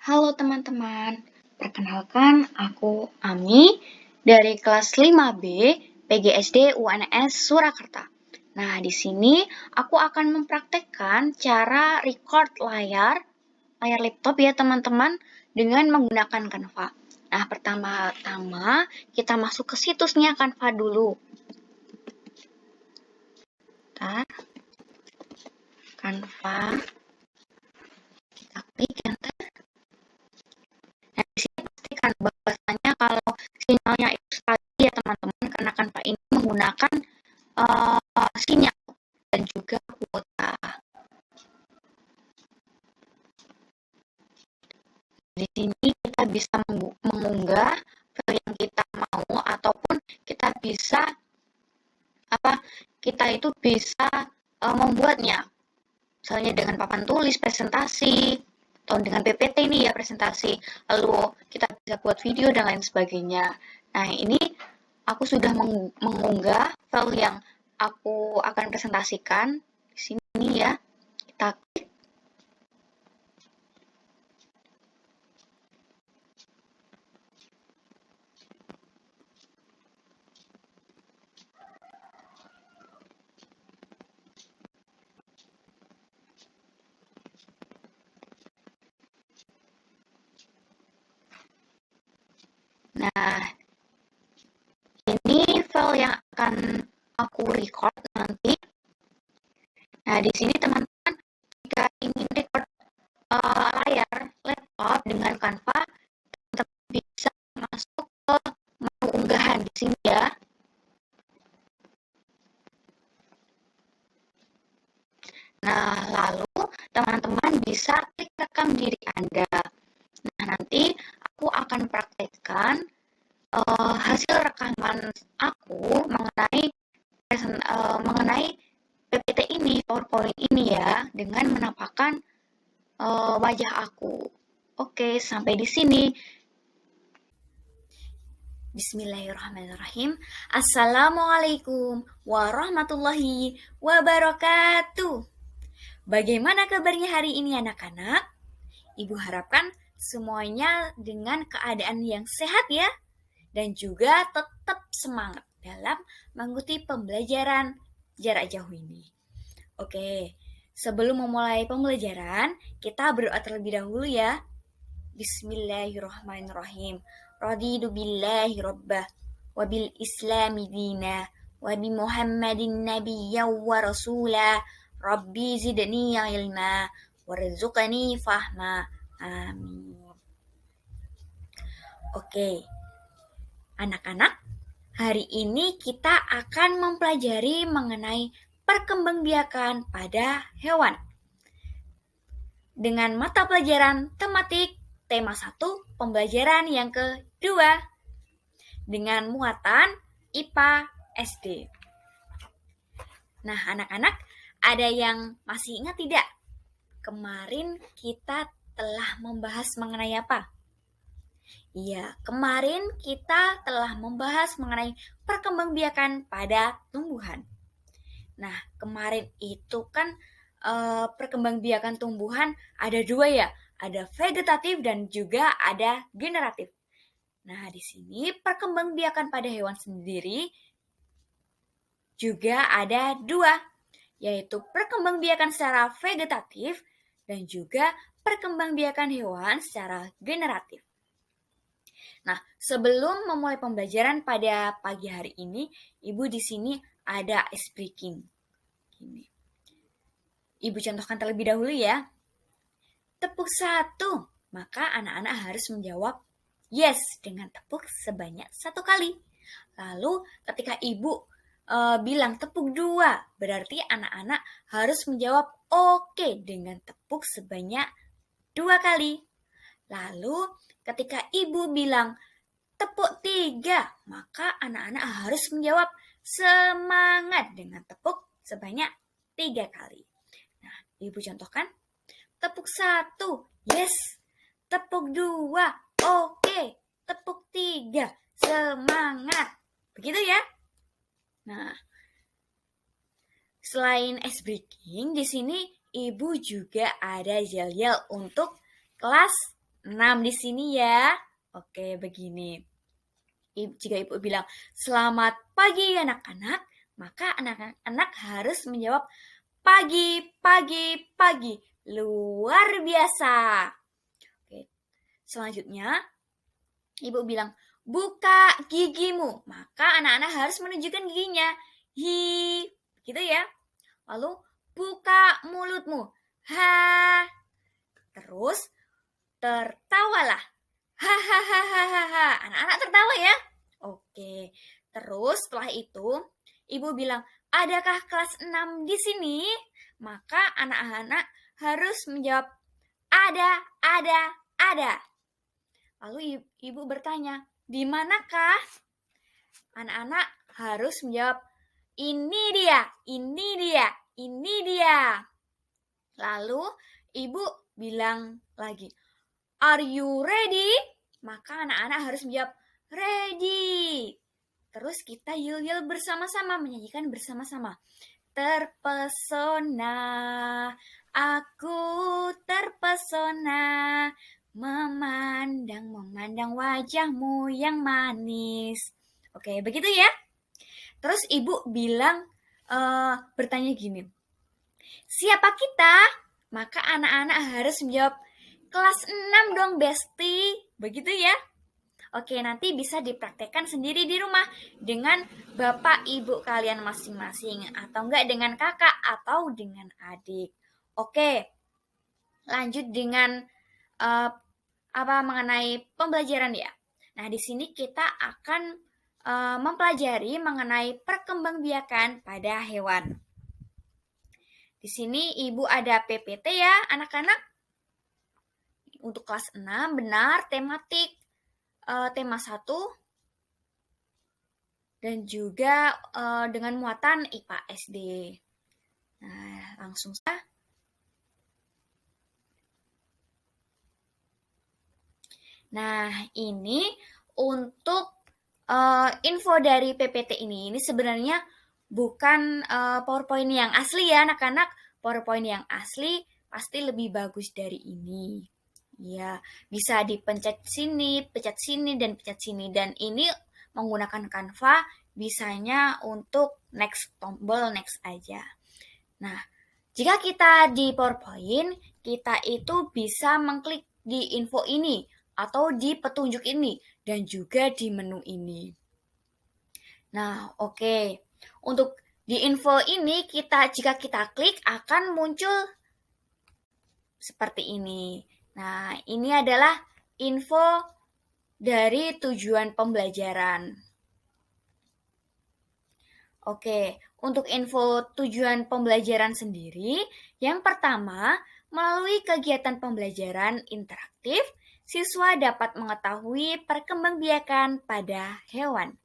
Halo teman-teman, perkenalkan aku Ami dari kelas 5B PGSD UNS Surakarta. Nah, di sini aku akan mempraktekkan cara record layar laptop ya teman-teman dengan menggunakan Canva. Nah, pertama-tama kita masuk ke situsnya Canva dulu. Canva, kita klik enter. Nah, di sini pastikan bahwasanya kalau sinyalnya itu stabil ya teman-teman, karena Canva ini menggunakan sinyal dan juga kuota. Di sini kita bisa mengunggah file yang kita mau ataupun kita bisa membuatnya. Misalnya dengan papan tulis presentasi atau dengan PPT ini ya presentasi. Lalu kita bisa buat video dan lain sebagainya. Nah, ini aku sudah mengunggah file yang aku akan presentasikan di sini ya. Kita klik. Nah, ini file yang akan aku record nanti. Nah, di sini teman-teman jika ingin record layar laptop dengan Canva, teman-teman bisa masuk ke menu unggahan di sini ya. Nah, lalu teman-teman bisa klik rekam diri Anda. Nah, nanti aku akan praktekkan hasil rekaman aku mengenai PPT ini, PowerPoint ini ya, dengan menampakkan wajah aku. Oke, sampai di sini. Bismillahirrahmanirrahim. Assalamualaikum warahmatullahi wabarakatuh. Bagaimana kabarnya hari ini anak-anak? Ibu harapkan semuanya dengan keadaan yang sehat ya, dan juga tetap semangat dalam mengikuti pembelajaran jarak jauh ini. Oke, sebelum memulai pembelajaran, kita berdoa terlebih dahulu ya. Bismillahirrahmanirrahim. Raditu billahi rabbah, wa bil islami dina, wa bi muhammadin nabiyya wa rasula, rabbi zidni ilma, warzuqni fahma. Amin. Oke, anak-anak, hari ini kita akan mempelajari mengenai perkembangbiakan pada hewan. Dengan mata pelajaran tematik tema 1, pembelajaran yang kedua. Dengan muatan IPA SD. Nah, anak-anak, ada yang masih ingat tidak? Kemarin kita telah membahas mengenai apa? Iya, kemarin kita telah membahas mengenai perkembangbiakan pada tumbuhan. Nah, kemarin itu kan perkembangbiakan tumbuhan ada 2 ya, ada vegetatif dan juga ada generatif. Nah, di sini perkembangbiakan pada hewan sendiri juga ada 2, yaitu perkembangbiakan secara vegetatif dan juga perkembangbiakan hewan secara generatif. Nah, sebelum memulai pembelajaran pada pagi hari ini, Ibu di sini ada ice breaking. Gini. Ibu contohkan terlebih dahulu ya. Tepuk 1, maka anak-anak harus menjawab yes dengan tepuk sebanyak 1 kali. Lalu ketika Ibu bilang tepuk 2, berarti anak-anak harus menjawab oke dengan tepuk sebanyak 2 kali. Lalu ketika Ibu bilang tepuk 3, maka anak-anak harus menjawab semangat dengan tepuk sebanyak 3 kali. Nah, Ibu contohkan. Tepuk 1, yes. Tepuk 2, oke. Tepuk 3, semangat. Begitu ya? Nah, selain ice breaking, di sini Ibu juga ada yel-yel untuk kelas 6 di sini ya. Oke, begini. Jika ibu bilang, selamat pagi anak-anak, maka anak-anak harus menjawab, pagi, pagi, pagi. Luar biasa. Oke. Selanjutnya, ibu bilang, buka gigimu. Maka anak-anak harus menunjukkan giginya. Hi, gitu ya. Lalu, buka mulutmu. Ha. Terus, tertawalah. Hahaha. Anak-anak tertawa ya. Oke. Terus setelah itu, ibu bilang, adakah kelas 6 di sini? Maka anak-anak harus menjawab, ada. Lalu ibu bertanya, di manakah? Anak-anak harus menjawab, ini dia. Lalu ibu bilang lagi, are you ready? Maka anak-anak harus menjawab, ready. Terus kita yel-yel bersama-sama, menyanyikan bersama-sama. Terpesona, aku terpesona, memandang wajahmu yang manis. Oke, begitu ya. Terus ibu bilang, bertanya gini, siapa kita? Maka anak-anak harus menjawab, kelas 6 dong, Besti. Begitu ya. Oke, nanti bisa dipraktekkan sendiri di rumah dengan bapak ibu kalian masing-masing, atau enggak dengan kakak atau dengan adik. Oke, lanjut dengan mengenai pembelajaran ya. Nah, di sini kita akan mempelajari mengenai perkembangbiakan pada hewan. Di sini ibu ada PPT ya, anak-anak. Untuk kelas 6, benar, tematik. Tema 1 dan juga dengan muatan IPA SD. Nah, langsung saja. Nah, ini untuk info dari PPT ini sebenarnya bukan PowerPoint yang asli ya anak-anak. PowerPoint yang asli pasti lebih bagus dari ini. Ya, bisa dipencet sini, pencet sini, dan pencet sini. Dan ini menggunakan Canva, bisanya untuk next, tombol next aja. Nah, jika kita di PowerPoint, kita itu bisa mengklik di info ini, atau di petunjuk ini, dan juga di menu ini. Nah, oke. Untuk di info ini, jika kita klik, akan muncul seperti ini. Nah, ini adalah info dari tujuan pembelajaran. Oke, untuk info tujuan pembelajaran sendiri, yang pertama, melalui kegiatan pembelajaran interaktif, siswa dapat mengetahui perkembangbiakan pada hewan.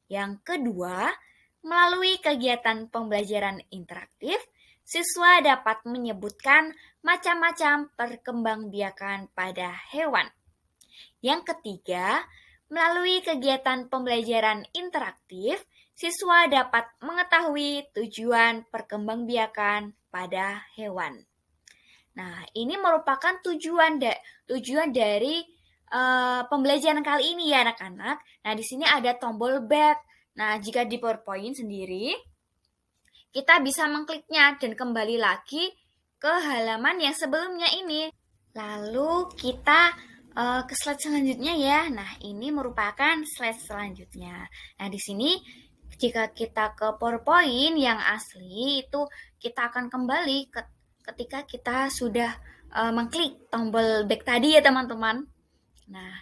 Yang kedua, melalui kegiatan pembelajaran interaktif, siswa dapat menyebutkan macam-macam perkembangbiakan pada hewan. Yang ketiga, melalui kegiatan pembelajaran interaktif, siswa dapat mengetahui tujuan perkembangbiakan pada hewan. Nah, ini merupakan tujuan dari pembelajaran kali ini ya anak-anak. Nah, di sini ada tombol back. Nah, jika di PowerPoint sendiri, kita bisa mengkliknya dan kembali lagi ke halaman yang sebelumnya ini. Lalu kita ke slide selanjutnya ya. Nah, ini merupakan slide selanjutnya. Nah, di sini jika kita ke PowerPoint yang asli itu kita akan kembali ketika kita sudah mengklik tombol back tadi ya teman-teman. Nah,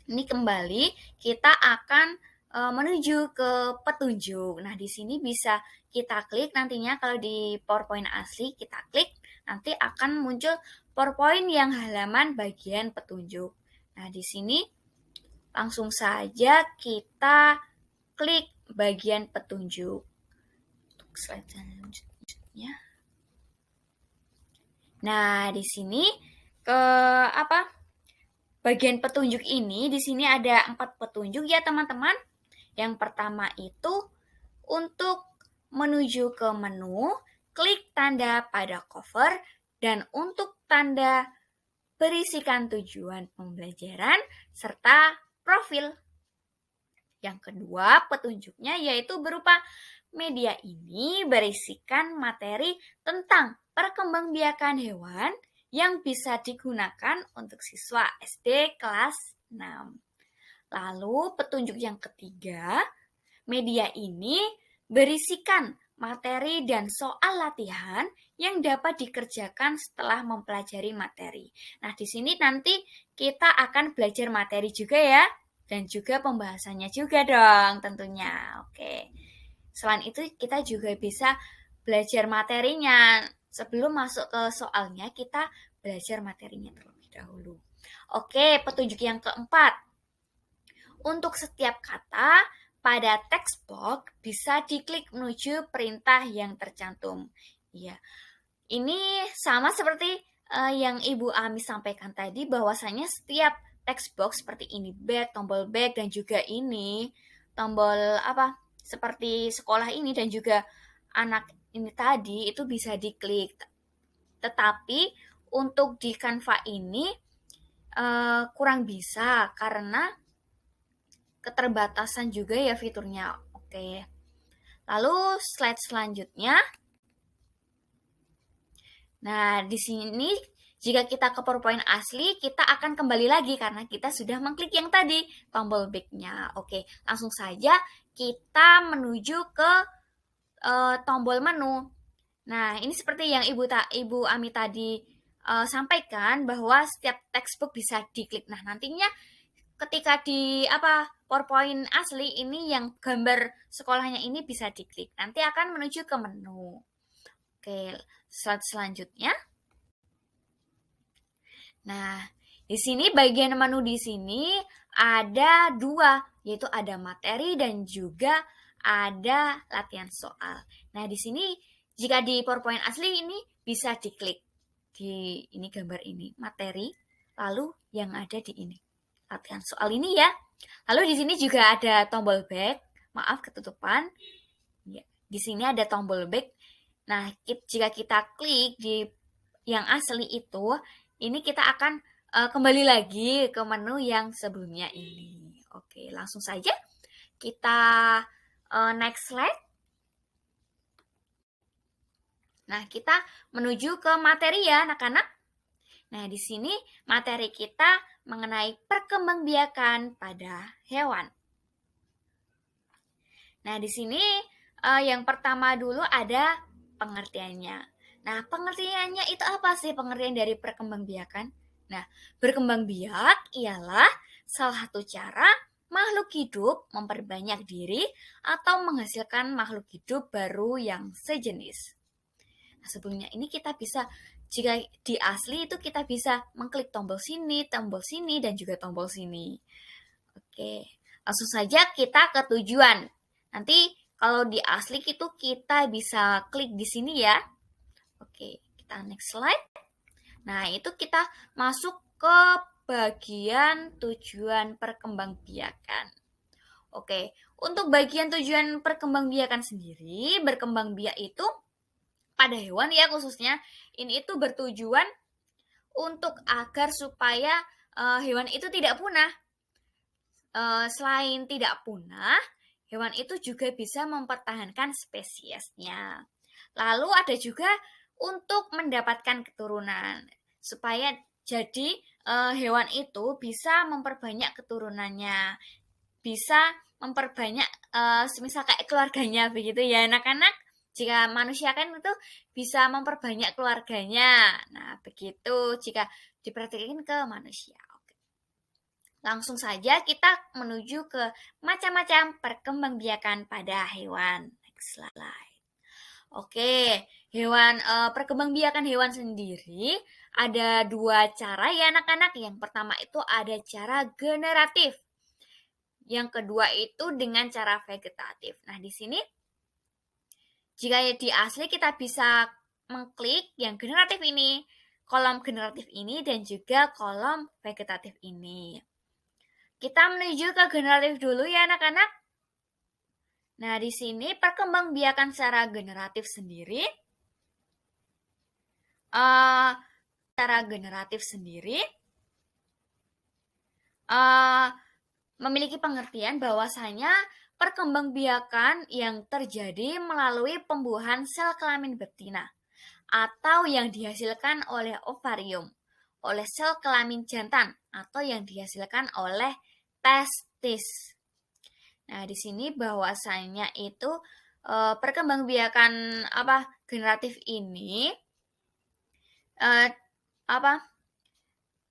ini kembali kita akan menuju ke petunjuk. Nah, di sini bisa kita klik nantinya kalau di PowerPoint asli kita klik, nanti akan muncul PowerPoint yang halaman bagian petunjuk. Nah, di sini langsung saja kita klik bagian petunjuk. Untuk slide selanjutnya. Nah, di sini bagian petunjuk ini, di sini ada 4 petunjuk ya teman-teman. Yang pertama itu untuk menuju ke menu, klik tanda pada cover, dan untuk tanda berisikan tujuan pembelajaran serta profil. Yang kedua, petunjuknya yaitu berupa media ini berisikan materi tentang perkembangbiakan hewan yang bisa digunakan untuk siswa SD kelas 6. Lalu petunjuk yang ketiga, media ini berisikan materi dan soal latihan yang dapat dikerjakan setelah mempelajari materi. Nah, di sini nanti kita akan belajar materi juga ya, dan juga pembahasannya juga dong tentunya. Oke. Selain itu kita juga bisa belajar materinya. Sebelum masuk ke soalnya, kita belajar materinya terlebih dahulu. Oke, petunjuk yang keempat. Untuk setiap kata, pada text box bisa diklik menuju perintah yang tercantum. Ya, ini sama seperti yang Ibu Ami sampaikan tadi, bahwasanya setiap text box seperti ini back, tombol back, dan juga ini tombol seperti sekolah ini dan juga anak ini tadi itu bisa diklik. Tetapi untuk di Canva ini kurang bisa karena keterbatasan juga ya fiturnya. Oke. Lalu slide selanjutnya. Nah, di sini jika kita ke PowerPoint asli, kita akan kembali lagi karena kita sudah mengklik yang tadi, tombol back-nya. Oke, langsung saja kita menuju ke tombol menu. Nah, ini seperti yang Ibu Ami tadi sampaikan bahwa setiap textbook bisa diklik. Nah, nantinya ketika di PowerPoint asli ini yang gambar sekolahnya ini bisa diklik. Nanti akan menuju ke menu. Oke, slide selanjutnya. Nah, di sini bagian menu di sini ada dua, yaitu ada materi dan juga ada latihan soal. Nah, di sini jika di PowerPoint asli ini bisa diklik di ini gambar ini, materi, lalu yang ada di ini latihan soal ini ya. Lalu di sini juga ada tombol back, maaf ketutupan. Ya, di sini ada tombol back. Nah, jika kita klik di yang asli itu, ini kita akan kembali lagi ke menu yang sebelumnya ini. Oke, langsung saja kita next slide. Nah, kita menuju ke materi ya, anak-anak. Nah, di sini materi kita mengenai perkembangbiakan pada hewan. Nah, di sini yang pertama dulu ada pengertiannya. Nah, pengertiannya itu apa sih pengertian dari perkembangbiakan? Nah, berkembang biak ialah salah satu cara makhluk hidup memperbanyak diri atau menghasilkan makhluk hidup baru yang sejenis. Nah, sebelumnya ini kita bisa, jika di asli itu kita bisa mengklik tombol sini, dan juga tombol sini. Oke, langsung saja kita ke tujuan. Nanti kalau di asli itu kita bisa klik di sini ya. Oke, kita next slide. Nah, itu kita masuk ke bagian tujuan perkembangbiakan. Oke, untuk bagian tujuan perkembangbiakan sendiri, berkembang biak itu pada hewan ya khususnya, ini itu bertujuan untuk agar supaya hewan itu tidak punah. Selain tidak punah, hewan itu juga bisa mempertahankan spesiesnya. Lalu ada juga untuk mendapatkan keturunan, supaya jadi hewan itu bisa memperbanyak keturunannya, bisa memperbanyak semisal kayak keluarganya begitu ya anak-anak. Jika manusia kan itu bisa memperbanyak keluarganya. Nah, begitu jika diperhatikan ke manusia. Langsung saja kita menuju ke macam-macam perkembangbiakan pada hewan. Next slide. Oke, perkembangbiakan hewan sendiri ada dua cara ya anak-anak. Yang pertama itu ada cara generatif. Yang kedua itu dengan cara vegetatif. Nah, di sini jika di asli kita bisa mengklik yang generatif ini, kolom generatif ini dan juga kolom vegetatif ini. Kita menuju ke generatif dulu ya anak-anak. Nah, di sini perkembangbiakan secara generatif sendiri secara generatif sendiri memiliki pengertian bahwasanya perkembangbiakan yang terjadi melalui pembuahan sel kelamin betina atau yang dihasilkan oleh ovarium, oleh sel kelamin jantan atau yang dihasilkan oleh testis. Nah, di sini bahwasanya itu perkembangbiakan generatif ini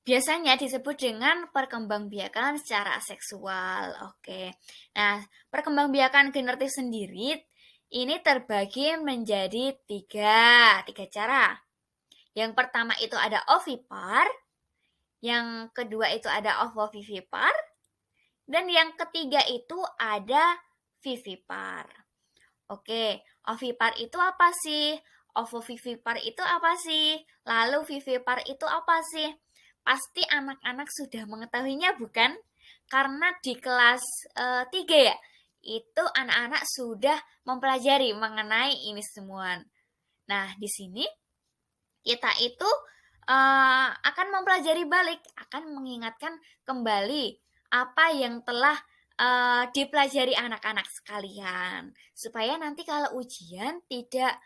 biasanya disebut dengan perkembangbiakan secara seksual. Oke. Nah, perkembangbiakan generatif sendiri ini terbagi menjadi tiga cara. Yang pertama itu ada ovipar, yang kedua itu ada ovovivipar, dan yang ketiga itu ada vivipar. Oke, ovipar itu apa sih? Ovovivipar itu apa sih? Lalu vivipar itu apa sih? Pasti anak-anak sudah mengetahuinya bukan? Karena di kelas 3 ya, itu anak-anak sudah mempelajari mengenai ini semua. Nah, di sini kita itu akan mempelajari balik, akan mengingatkan kembali apa yang telah dipelajari anak-anak sekalian, supaya nanti kalau ujian tidak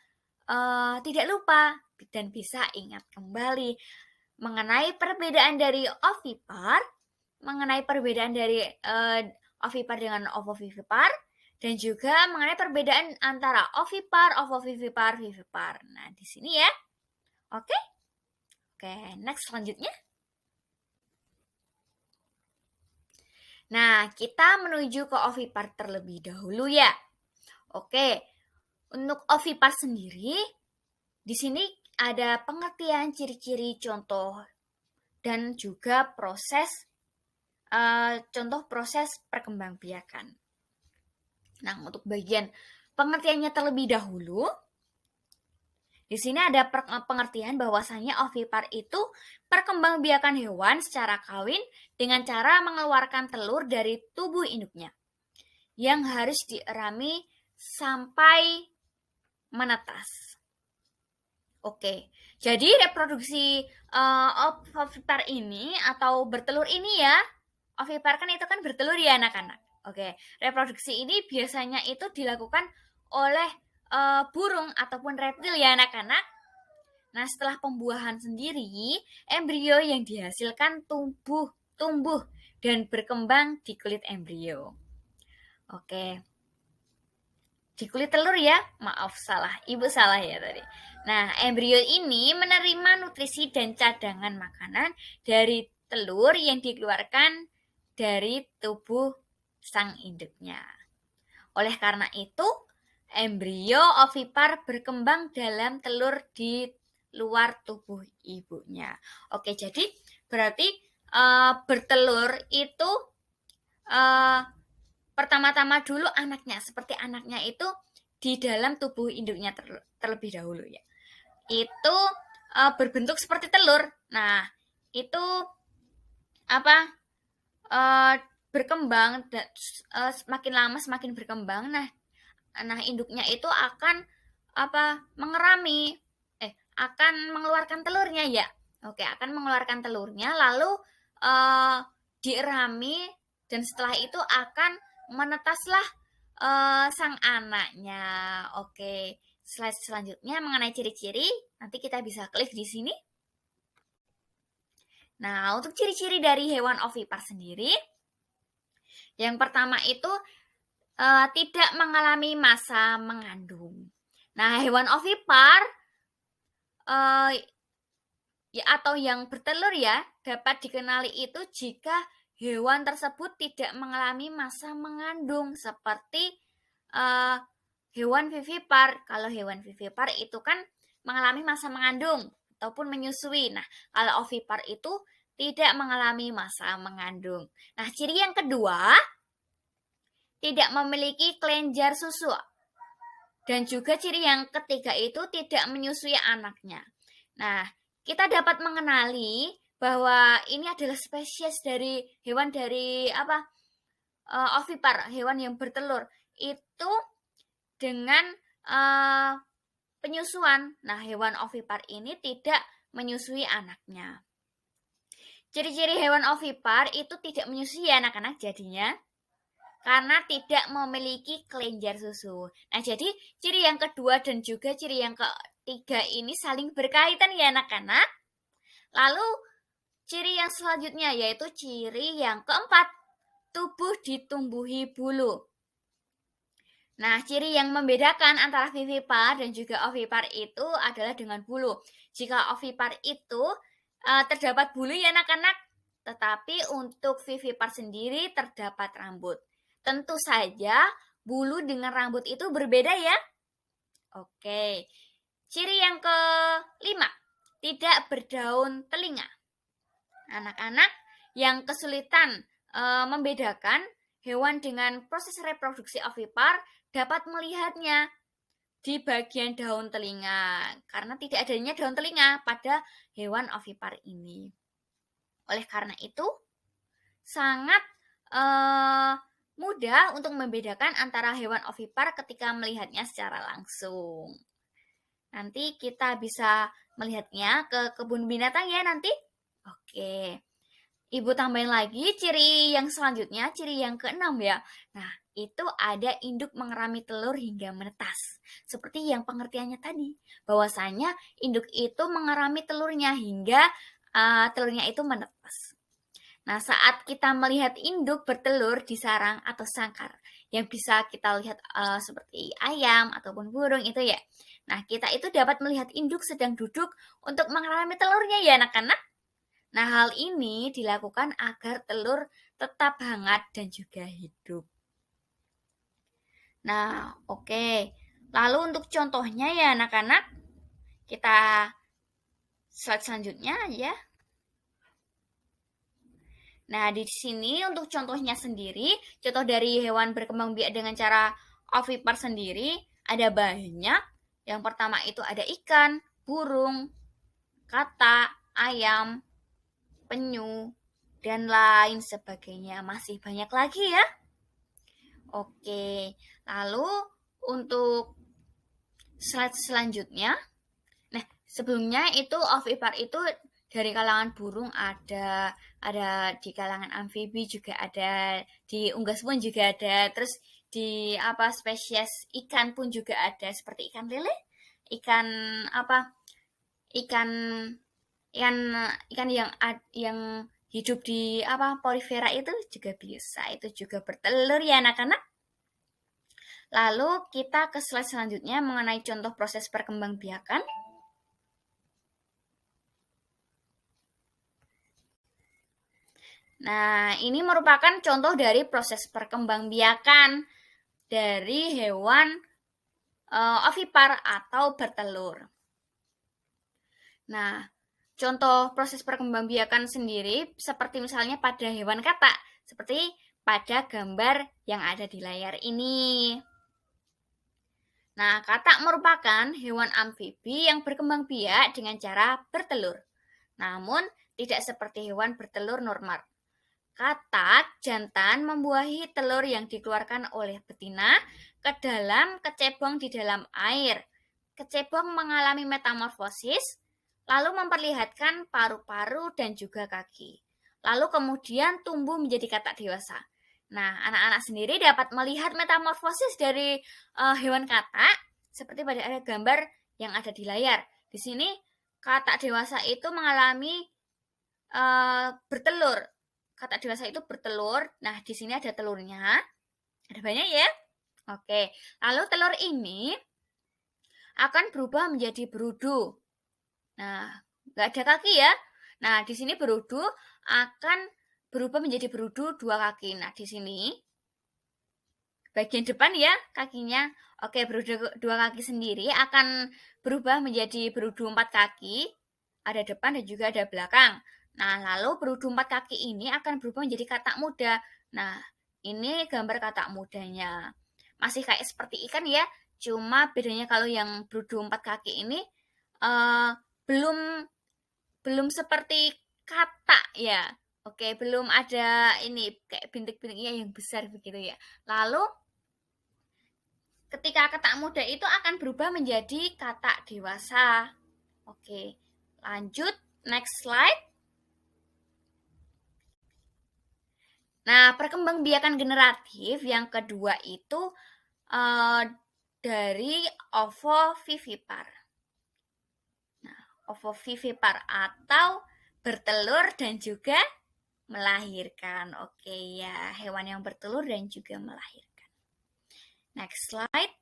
lupa dan bisa ingat kembali mengenai perbedaan dari ovipar, mengenai perbedaan dari ovipar dengan ovovivipar, dan juga mengenai perbedaan antara ovipar, ovovivipar, vivipar. Nah, di sini ya. Oke? Oke, next selanjutnya. Nah, kita menuju ke ovipar terlebih dahulu ya. Oke, untuk ovipar sendiri, di sini ada pengertian ciri-ciri contoh dan juga contoh proses perkembangbiakan. Nah, untuk bagian pengertiannya terlebih dahulu, di sini ada pengertian bahwasanya ovipar itu perkembangbiakan hewan secara kawin dengan cara mengeluarkan telur dari tubuh induknya yang harus dierami sampai menetas. Oke, jadi reproduksi ovipar ini atau bertelur ini ya, ovipar kan itu kan bertelur ya anak-anak. Oke, reproduksi ini biasanya itu dilakukan oleh burung ataupun reptil ya anak-anak. Nah, setelah pembuahan sendiri, embrio yang dihasilkan tumbuh dan berkembang di kulit embrio. Oke. Di kulit telur ya, maaf salah, ibu salah ya tadi. Nah, embrio ini menerima nutrisi dan cadangan makanan dari telur yang dikeluarkan dari tubuh sang induknya. Oleh karena itu, embrio ovipar berkembang dalam telur di luar tubuh ibunya. Oke, jadi berarti bertelur itu pertama-tama dulu anaknya, seperti anaknya itu di dalam tubuh induknya terlebih dahulu ya. Itu berbentuk seperti telur. Nah, itu berkembang semakin lama semakin berkembang. Nah induknya itu akan akan mengeluarkan telurnya ya. Oke, akan mengeluarkan telurnya lalu dierami dan setelah itu akan menetaslah sang anaknya. Oke, slide selanjutnya mengenai ciri-ciri, nanti kita bisa klik di sini. Nah, untuk ciri-ciri dari hewan ovipar sendiri, yang pertama itu tidak mengalami masa mengandung. Nah, hewan ovipar atau yang bertelur ya dapat dikenali itu jika hewan tersebut tidak mengalami masa mengandung seperti hewan vivipar. Kalau hewan vivipar itu kan mengalami masa mengandung ataupun menyusui. Nah, kalau ovipar itu tidak mengalami masa mengandung. Nah, ciri yang kedua, tidak memiliki kelenjar susu. Dan juga ciri yang ketiga itu tidak menyusui anaknya. Nah, kita dapat mengenali bahwa ini adalah spesies dari hewan dari ovipar, hewan yang bertelur. Itu dengan penyusuan. Nah, hewan ovipar ini tidak menyusui anaknya. Ciri-ciri hewan ovipar itu tidak menyusui ya anak-anak jadinya karena tidak memiliki kelenjar susu. Nah, jadi ciri yang kedua dan juga ciri yang ketiga ini saling berkaitan ya anak-anak. Lalu ciri yang selanjutnya yaitu ciri yang keempat, tubuh ditumbuhi bulu. Nah, ciri yang membedakan antara vivipar dan juga ovipar itu adalah dengan bulu. Jika ovipar itu terdapat bulu ya anak-anak, tetapi untuk vivipar sendiri terdapat rambut. Tentu saja bulu dengan rambut itu berbeda ya. Oke. Ciri yang kelima, tidak berdaun telinga. Anak-anak yang kesulitan membedakan hewan dengan proses reproduksi ovipar dapat melihatnya di bagian daun telinga karena tidak adanya daun telinga pada hewan ovipar ini. Oleh karena itu, sangat mudah untuk membedakan antara hewan ovipar ketika melihatnya secara langsung. Nanti kita bisa melihatnya ke kebun binatang ya nanti. Oke. Ibu tambahin lagi ciri yang selanjutnya, ciri yang keenam ya. Nah, itu ada induk mengerami telur hingga menetas. Seperti yang pengertiannya tadi, bahwasanya induk itu mengerami telurnya hingga telurnya itu menetas. Nah, saat kita melihat induk bertelur di sarang atau sangkar, yang bisa kita lihat seperti ayam ataupun burung itu ya. Nah, kita itu dapat melihat induk sedang duduk untuk mengerami telurnya ya anak-anak. Nah, hal ini dilakukan agar telur tetap hangat dan juga hidup. Nah, oke. Lalu untuk contohnya ya anak-anak, kita slide selanjutnya ya. Nah, di sini untuk contohnya sendiri, contoh dari hewan berkembang biak dengan cara ovipar sendiri, ada banyak. Yang pertama itu ada ikan, burung, katak, ayam, penyu, dan lain sebagainya. Masih banyak lagi ya. Oke, lalu untuk slide selanjutnya. Nah, sebelumnya itu ovipar itu dari kalangan burung ada di kalangan amfibi juga ada, di unggas pun juga ada, terus di spesies ikan pun juga ada seperti ikan lele, ikan ikan ikan ikan yang hidup di porifera itu juga bisa, itu juga bertelur ya anak-anak. Lalu kita ke slide selanjutnya mengenai contoh proses perkembangbiakan. Nah, ini merupakan contoh dari proses perkembangbiakan dari hewan ovipar atau bertelur. Nah, contoh proses perkembangbiakan sendiri seperti misalnya pada hewan katak, seperti pada gambar yang ada di layar ini. Nah, katak merupakan hewan amfibi yang berkembang biak dengan cara bertelur. Namun, tidak seperti hewan bertelur normal. Katak jantan membuahi telur yang dikeluarkan oleh betina ke dalam kecebong di dalam air. Kecebong mengalami metamorfosis, lalu memperlihatkan paru-paru dan juga kaki. Lalu kemudian tumbuh menjadi katak dewasa. Nah, anak-anak sendiri dapat melihat metamorfosis dari hewan katak seperti pada ada gambar yang ada di layar. Di sini katak dewasa itu mengalami bertelur. Katak dewasa itu bertelur. Nah, di sini ada telurnya. Ada banyak ya. Oke. Lalu telur ini akan berubah menjadi berudu. Nah, nggak ada kaki ya. Nah, di sini berudu akan berubah menjadi berudu 2 kaki. Nah, di sini bagian depan ya kakinya. Oke, berudu 2 kaki sendiri akan berubah menjadi berudu 4 kaki. Ada depan dan juga ada belakang. Nah, lalu berudu 4 kaki ini akan berubah menjadi katak muda. Nah, ini gambar katak mudanya. Masih kayak seperti ikan ya, cuma bedanya kalau yang berudu 4 kaki ini belum seperti katak ya. Oke, belum ada ini kayak bintik-bintiknya yang besar begitu ya. Lalu ketika katak muda itu akan berubah menjadi katak dewasa. Oke. Lanjut, next slide. Nah, perkembangbiakan generatif yang kedua itu dari ovovivipar. Nah, ovovivipar atau bertelur dan juga melahirkan. Oke ya, hewan yang bertelur dan juga melahirkan. Next slide.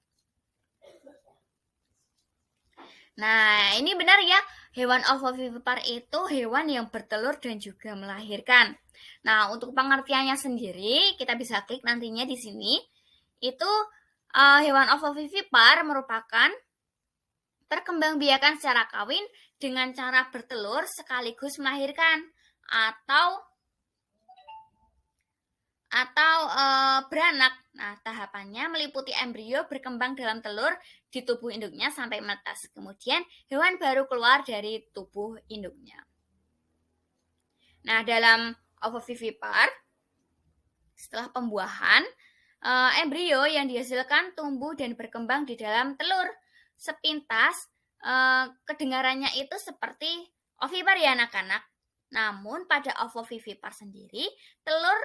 Nah, ini benar ya, hewan ovovivipar itu hewan yang bertelur dan juga melahirkan. Nah, untuk pengertiannya sendiri, kita bisa klik nantinya di sini. Itu hewan ovovivipar merupakan perkembangbiakan secara kawin dengan cara bertelur sekaligus melahirkan atau beranak. Nah, tahapannya meliputi embrio berkembang dalam telur di tubuh induknya sampai menetas. Kemudian hewan baru keluar dari tubuh induknya. Nah, dalam ovovivipar, setelah pembuahan, embrio yang dihasilkan tumbuh dan berkembang di dalam telur. Sepintas, kedengarannya itu seperti ovipar ya anak-anak. Namun pada ovovivipar sendiri, telur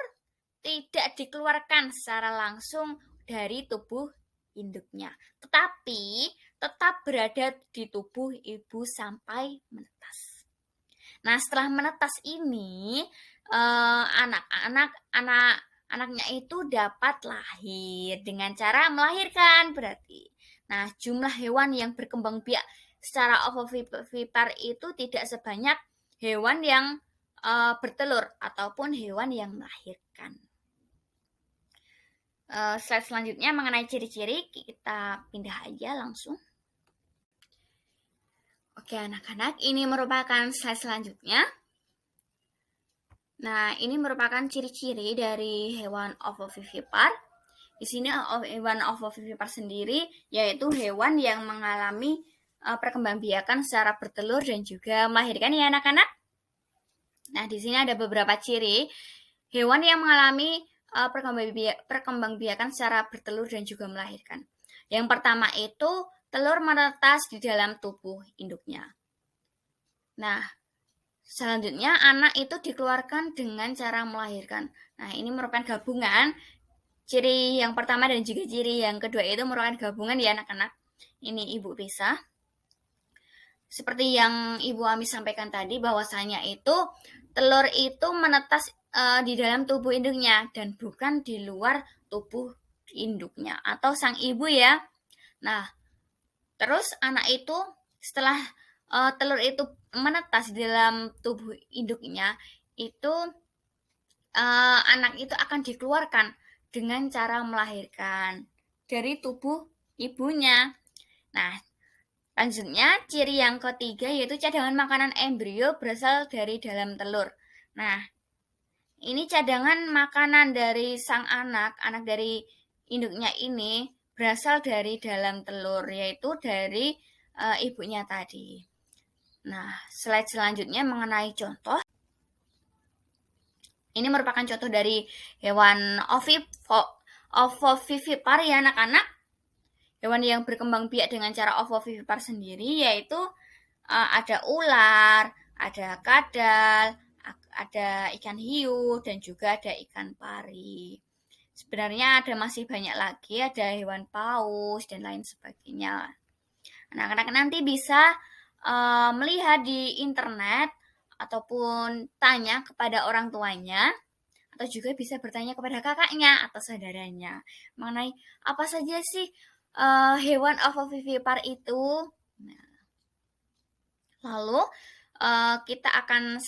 tidak dikeluarkan secara langsung dari tubuh induknya, tetapi tetap berada di tubuh ibu sampai menetas. Nah, setelah menetas ini, anaknya itu dapat lahir dengan cara melahirkan berarti. Nah, jumlah hewan yang berkembang biak secara ovovivipar itu tidak sebanyak hewan yang bertelur ataupun hewan yang melahirkan. Slide selanjutnya mengenai ciri-ciri, kita pindah aja langsung. Oke anak-anak, ini merupakan slide selanjutnya. Nah, ini merupakan ciri-ciri dari hewan ovovivipar. Di sini hewan ovovivipar sendiri yaitu hewan yang mengalami perkembangbiakan secara bertelur dan juga melahirkan ya anak-anak. Nah, di sini ada beberapa ciri hewan yang mengalami perkembangbiakan secara bertelur dan juga melahirkan. Yang pertama itu telur menetas di dalam tubuh induknya. Nah, selanjutnya anak itu dikeluarkan dengan cara melahirkan. Nah, ini merupakan gabungan. Ciri yang pertama dan juga ciri yang kedua itu merupakan gabungan ya anak-anak. Ini Ibu Pisa. Seperti yang Ibu Ami sampaikan tadi, bahwasanya itu telur itu menetas di dalam tubuh induknya dan bukan di luar tubuh induknya atau sang ibu ya. Nah, terus anak itu setelah telur itu menetas di dalam tubuh induknya, itu anak itu akan dikeluarkan dengan cara melahirkan dari tubuh ibunya. Nah, lanjutnya ciri yang ketiga yaitu cadangan makanan embrio berasal dari dalam telur. Nah, ini cadangan makanan dari sang anak dari induknya ini berasal dari dalam telur, yaitu dari ibunya tadi. Nah, slide selanjutnya mengenai contoh. Ini merupakan contoh dari hewan ovovivipar ya anak-anak. Hewan yang berkembang biak dengan cara ovovivipar sendiri yaitu ada ular, ada kadal, ada ikan hiu, dan juga ada ikan pari. Sebenarnya ada masih banyak lagi, ada hewan paus, dan lain sebagainya. Anak-anak nanti bisa melihat di internet, ataupun tanya kepada orang tuanya, atau juga bisa bertanya kepada kakaknya atau saudaranya mengenai apa saja sih hewan ovovivipar itu. Nah, lalu kita akan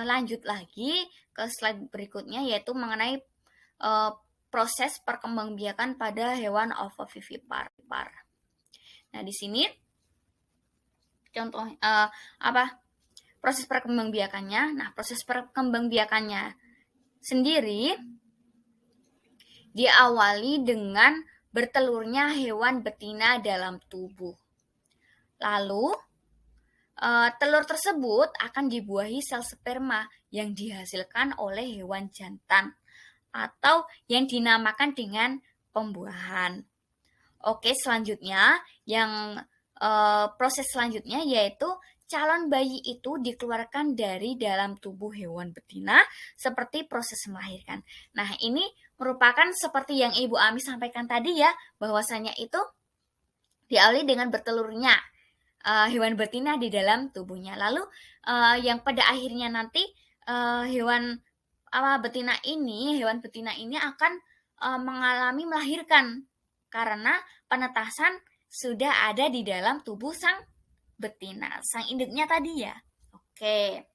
lanjut lagi ke slide berikutnya, yaitu mengenai proses perkembangbiakan pada hewan ovovivipar. Nah, di sini contoh proses perkembangbiakannya. Nah, proses perkembangbiakannya sendiri diawali dengan bertelurnya hewan betina dalam tubuh. Lalu telur tersebut akan dibuahi sel sperma yang dihasilkan oleh hewan jantan atau yang dinamakan dengan pembuahan. Oke, selanjutnya yang proses selanjutnya yaitu calon bayi itu dikeluarkan dari dalam tubuh hewan betina seperti proses melahirkan. Nah, ini merupakan seperti yang Ibu Ami sampaikan tadi ya, bahwasanya itu diawali dengan bertelurnya hewan betina di dalam tubuhnya. Lalu yang pada akhirnya nanti hewan betina ini akan mengalami melahirkan karena penetasan sudah ada di dalam tubuh sang betina, sang induknya tadi ya. Oke.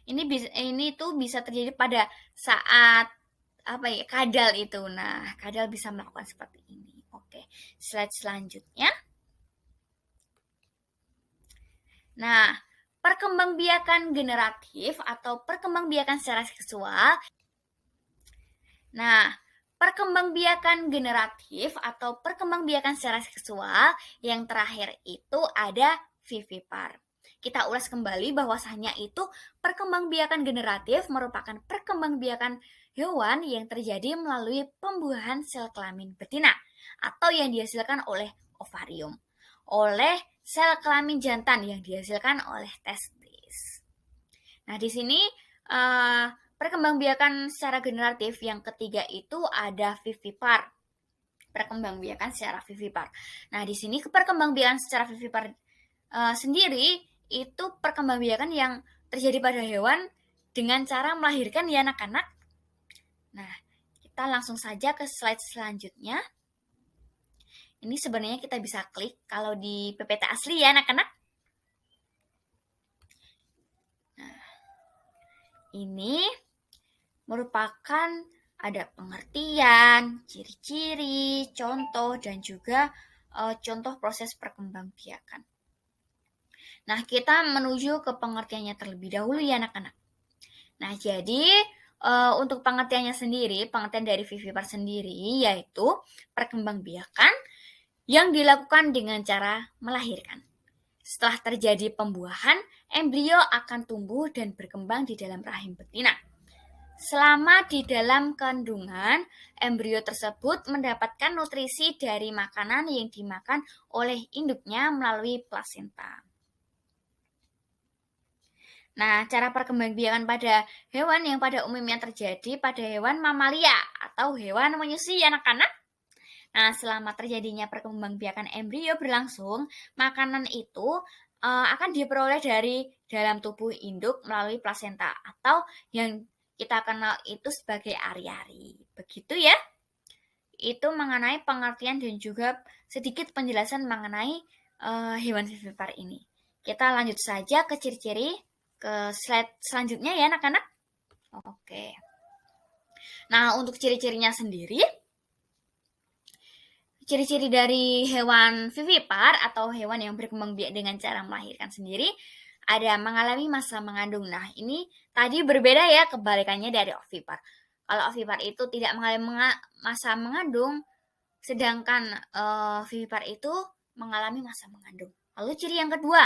Ini tuh bisa terjadi pada saat kadal itu. Nah, kadal bisa melakukan seperti ini. Oke. Slide selanjutnya. Nah, perkembangbiakan generatif atau perkembangbiakan secara seksual. Nah, perkembangbiakan generatif atau perkembangbiakan secara seksual yang terakhir itu ada vivipar. Kita ulas kembali bahwasanya itu perkembangbiakan generatif merupakan perkembangbiakan hewan yang terjadi melalui pembuahan sel kelamin betina atau yang dihasilkan oleh ovarium, oleh sel kelamin jantan yang dihasilkan oleh testis. Nah, di sini perkembangbiakan secara generatif yang ketiga itu ada vivipar. Perkembangbiakan secara vivipar. Nah, di sini perkembangbiakan secara vivipar sendiri itu perkembangbiakan yang terjadi pada hewan dengan cara melahirkan ya anak-anak. Nah, kita langsung saja ke slide selanjutnya. Ini sebenarnya kita bisa klik kalau di PPT asli ya anak-anak. Nah, ini merupakan ada pengertian, ciri-ciri, contoh, dan juga contoh proses perkembangbiakan. Nah, kita menuju ke pengertiannya terlebih dahulu ya anak-anak. Nah, jadi untuk pengertiannya sendiri, pengertian dari vivipar sendiri yaitu perkembangbiakan yang dilakukan dengan cara melahirkan. Setelah terjadi pembuahan, embrio akan tumbuh dan berkembang di dalam rahim betina. Selama di dalam kandungan, embrio tersebut mendapatkan nutrisi dari makanan yang dimakan oleh induknya melalui plasenta. Nah, cara perkembangbiakan pada hewan yang pada umumnya terjadi pada hewan mamalia atau hewan menyusui anak-anak. Nah, selama terjadinya perkembangbiakan embrio berlangsung, makanan itu akan diperoleh dari dalam tubuh induk melalui plasenta atau yang kita kenal itu sebagai ari-ari. Begitu ya. Itu mengenai pengertian dan juga sedikit penjelasan mengenai hewan vivipar ini. Kita lanjut saja ke ciri-ciri ke slide selanjutnya ya anak-anak. Oke. Nah, untuk ciri-cirinya sendiri, ciri-ciri dari hewan vivipar atau hewan yang berkembang biak dengan cara melahirkan sendiri ada mengalami masa mengandung. Nah, ini tadi berbeda ya kebalikannya dari ovipar. Kalau ovipar itu tidak mengalami masa mengandung, sedangkan vivipar itu mengalami masa mengandung. Lalu ciri yang kedua,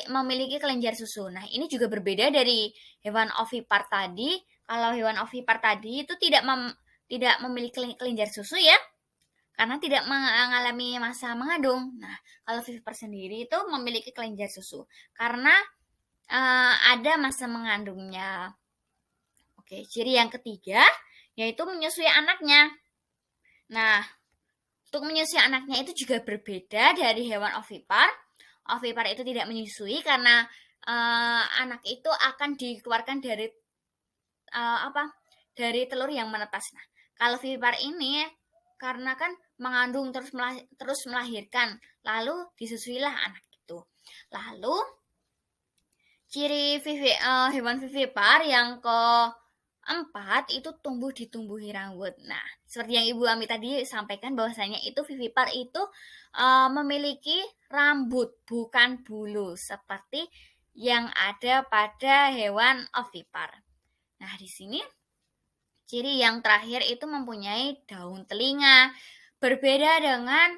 memiliki kelenjar susu. Nah, ini juga berbeda dari hewan ovipar tadi. Kalau hewan ovipar tadi itu tidak memiliki kelenjar susu ya, karena tidak mengalami masa mengandung. Nah, kalau vivipar sendiri itu memiliki kelenjar susu karena ada masa mengandungnya. Oke, ciri yang ketiga yaitu menyusui anaknya. Nah, untuk menyusui anaknya itu juga berbeda dari hewan ovipar. Ovipar itu tidak menyusui karena anak itu akan dikeluarkan dari dari telur yang menetas. Nah, kalau vivipar ini karena kan mengandung terus melahirkan, lalu disusuilah anak itu. Lalu ciri hewan vivipar yang keempat itu tumbuh ditumbuhi rambut. Nah, seperti yang Ibu Ami tadi sampaikan bahwasanya itu vivipar itu memiliki rambut bukan bulu seperti yang ada pada hewan ovipar. Nah, di sini ciri yang terakhir itu mempunyai daun telinga. Berbeda dengan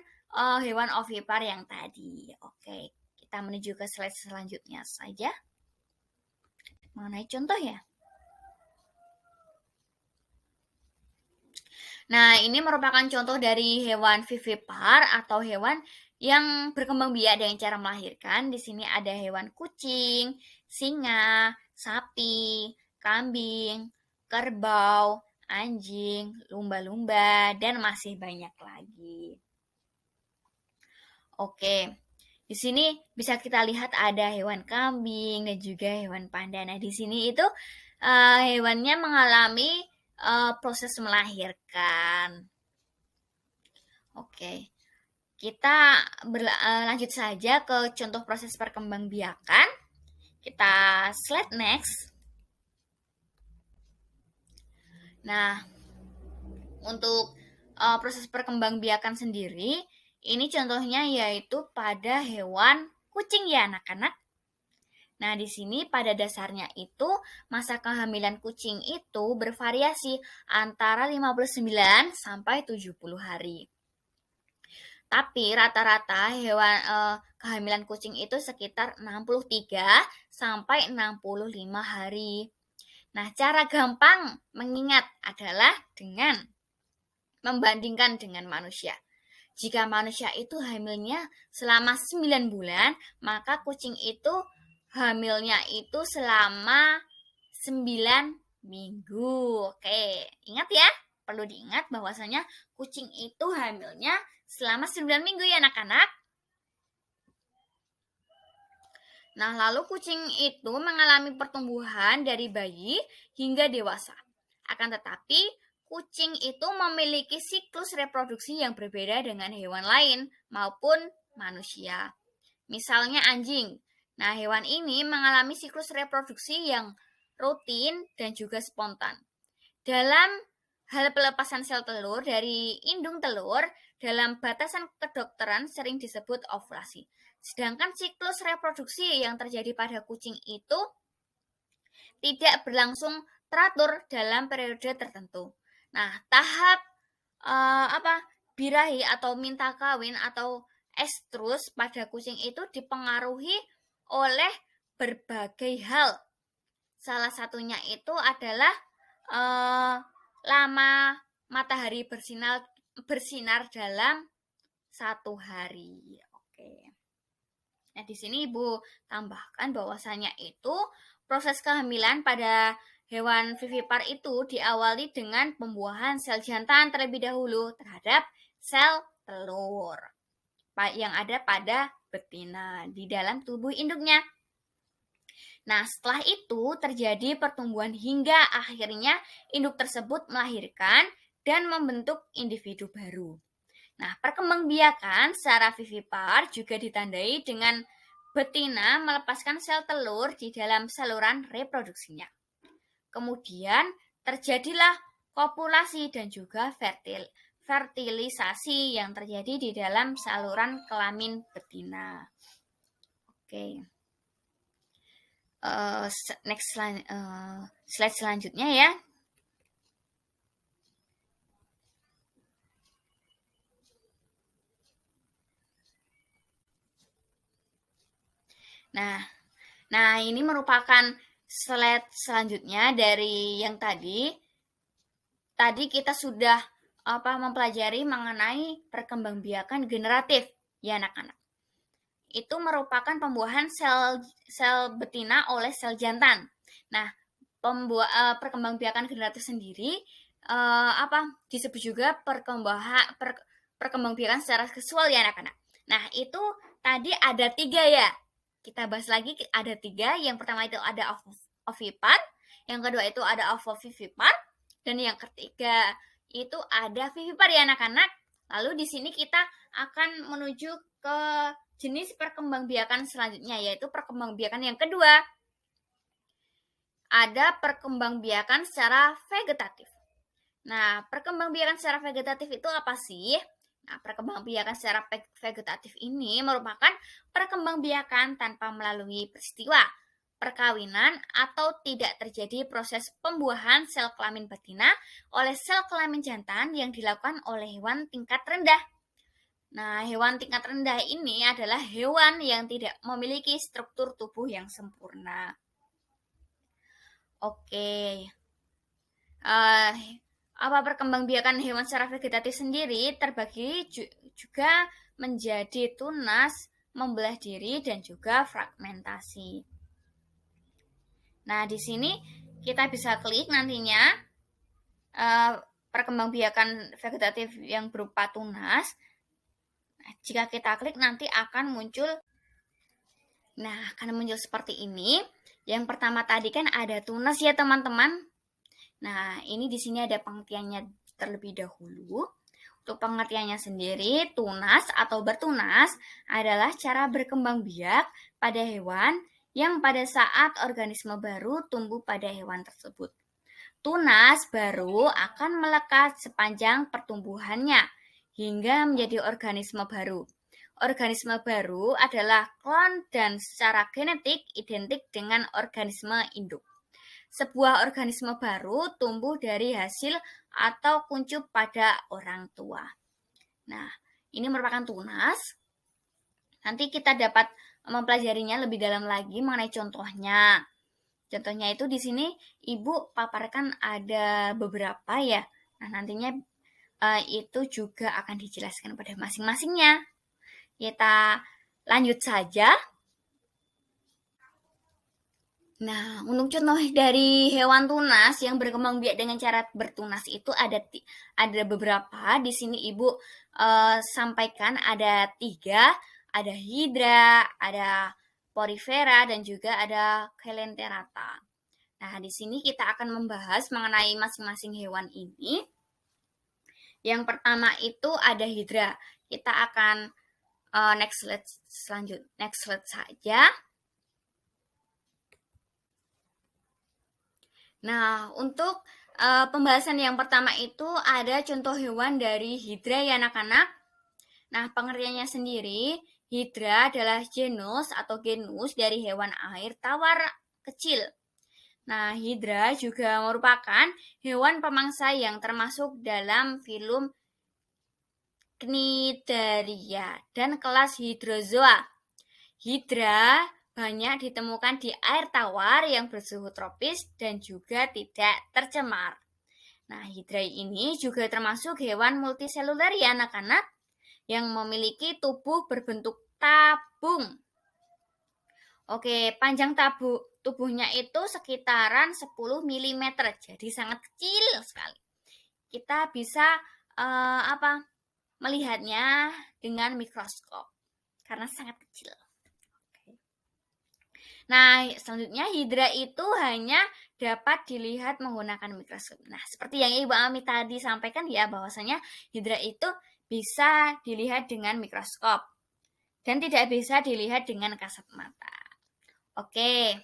hewan ovipar yang tadi. Oke, kita menuju ke slide selanjutnya saja. Mengenai contoh ya. Nah, ini merupakan contoh dari hewan vivipar atau hewan yang berkembang biak dengan cara melahirkan. Di sini ada hewan kucing, singa, sapi, kambing, kerbau, anjing, lumba-lumba, dan masih banyak lagi. Oke, di sini bisa kita lihat ada hewan kambing dan juga hewan panda. Nah, di sini itu hewannya mengalami proses melahirkan. Oke, kita lanjut saja ke contoh proses perkembangbiakan. Kita slide next. Nah, untuk proses perkembangbiakan sendiri, ini contohnya yaitu pada hewan kucing ya anak-anak. Nah, di sini pada dasarnya itu masa kehamilan kucing itu bervariasi antara 59 sampai 70 hari. Tapi rata-rata hewan kehamilan kucing itu sekitar 63 sampai 65 hari. Nah, cara gampang mengingat adalah dengan membandingkan dengan manusia. Jika manusia itu hamilnya selama 9 bulan, maka kucing itu hamilnya itu selama 9 minggu. Oke, ingat ya. Perlu diingat bahwasanya kucing itu hamilnya selama 9 minggu ya anak-anak. Nah, lalu kucing itu mengalami pertumbuhan dari bayi hingga dewasa. Akan tetapi, kucing itu memiliki siklus reproduksi yang berbeda dengan hewan lain maupun manusia. Misalnya anjing. Nah, hewan ini mengalami siklus reproduksi yang rutin dan juga spontan. Dalam hal pelepasan sel telur dari indung telur, dalam batasan kedokteran sering disebut ovulasi. Sedangkan siklus reproduksi yang terjadi pada kucing itu tidak berlangsung teratur dalam periode tertentu. Nah, tahap birahi atau minta kawin atau estrus pada kucing itu dipengaruhi oleh berbagai hal. Salah satunya itu adalah lama matahari bersinar dalam satu hari. Oke. Nah, di sini Ibu tambahkan bahwasanya itu proses kehamilan pada hewan vivipar itu diawali dengan pembuahan sel jantan terlebih dahulu terhadap sel telur yang ada pada betina di dalam tubuh induknya. Nah, setelah itu terjadi pertumbuhan hingga akhirnya induk tersebut melahirkan dan membentuk individu baru. Nah, perkembangbiakan secara vivipar juga ditandai dengan betina melepaskan sel telur di dalam saluran reproduksinya. Kemudian terjadilah kopulasi dan juga fertilisasi yang terjadi di dalam saluran kelamin betina. Oke. Next slide selanjutnya ya. Nah, ini merupakan slide selanjutnya dari yang tadi. Tadi kita sudah mempelajari mengenai perkembangbiakan generatif ya anak-anak. Itu merupakan pembuahan sel betina oleh sel jantan. Nah, perkembangbiakan generatif sendiri disebut juga perkembangbiakan secara seksual ya anak-anak. Nah, itu tadi ada 3 ya. Kita bahas lagi ada 3. Yang pertama itu ada ovipar, yang kedua itu ada ovovivipar, dan yang ketiga itu ada vivipar ya anak-anak. Lalu di sini kita akan menuju ke jenis perkembangbiakan selanjutnya, yaitu perkembangbiakan yang kedua. Ada perkembangbiakan secara vegetatif. Nah, perkembangbiakan secara vegetatif itu apa sih? Nah, perkembangbiakan secara vegetatif ini merupakan perkembangbiakan tanpa melalui peristiwa perkawinan atau tidak terjadi proses pembuahan sel kelamin betina oleh sel kelamin jantan yang dilakukan oleh hewan tingkat rendah. Nah, hewan tingkat rendah ini adalah hewan yang tidak memiliki struktur tubuh yang sempurna. Oke. perkembangbiakan hewan secara vegetatif sendiri terbagi juga menjadi tunas, membelah diri, dan juga fragmentasi. Nah, di sini kita bisa klik nantinya perkembangbiakan vegetatif yang berupa tunas. Nah, jika kita klik nanti akan muncul seperti ini. Yang pertama tadi kan ada tunas ya teman-teman. Nah, ini di sini ada pengertiannya terlebih dahulu. Untuk pengertiannya sendiri, tunas atau bertunas adalah cara berkembang biak pada hewan yang pada saat organisme baru tumbuh pada hewan tersebut. Tunas baru akan melekat sepanjang pertumbuhannya hingga menjadi organisme baru. Organisme baru adalah klon dan secara genetik identik dengan organisme induk. Sebuah organisme baru tumbuh dari hasil atau kuncup pada orang tua. Nah, ini merupakan tunas. Nanti kita dapat mempelajarinya lebih dalam lagi mengenai contohnya. Contohnya itu di sini Ibu paparkan ada beberapa ya. Nah, nantinya itu juga akan dijelaskan pada masing-masingnya. Kita lanjut saja. Nah, untuk contoh dari hewan tunas yang berkembang biak dengan cara bertunas itu ada beberapa. Di sini Ibu sampaikan ada 3, ada hidra, ada porifera, dan juga ada coelenterata. Nah, di sini kita akan membahas mengenai masing-masing hewan ini. Yang pertama itu ada hidra. Kita akan next slide saja. Nah, untuk pembahasan yang pertama itu ada contoh hewan dari hidra ya anak-anak. Nah, pengertiannya sendiri, hidra adalah genus dari hewan air tawar kecil. Nah, hidra juga merupakan hewan pemangsa yang termasuk dalam filum Cnidaria dan kelas hidrozoa. Hidra banyak ditemukan di air tawar yang bersuhu tropis dan juga tidak tercemar. Nah, hidra ini juga termasuk hewan multiseluler ya anak-anak yang memiliki tubuh berbentuk tabung. Oke, panjang tubuhnya itu sekitaran 10 mm, jadi sangat kecil sekali. Kita bisa melihatnya dengan mikroskop karena sangat kecil. Nah, selanjutnya hidra itu hanya dapat dilihat menggunakan mikroskop. Nah, seperti yang Ibu Ami tadi sampaikan ya, bahwasanya hidra itu bisa dilihat dengan mikroskop dan tidak bisa dilihat dengan kasat mata. Oke.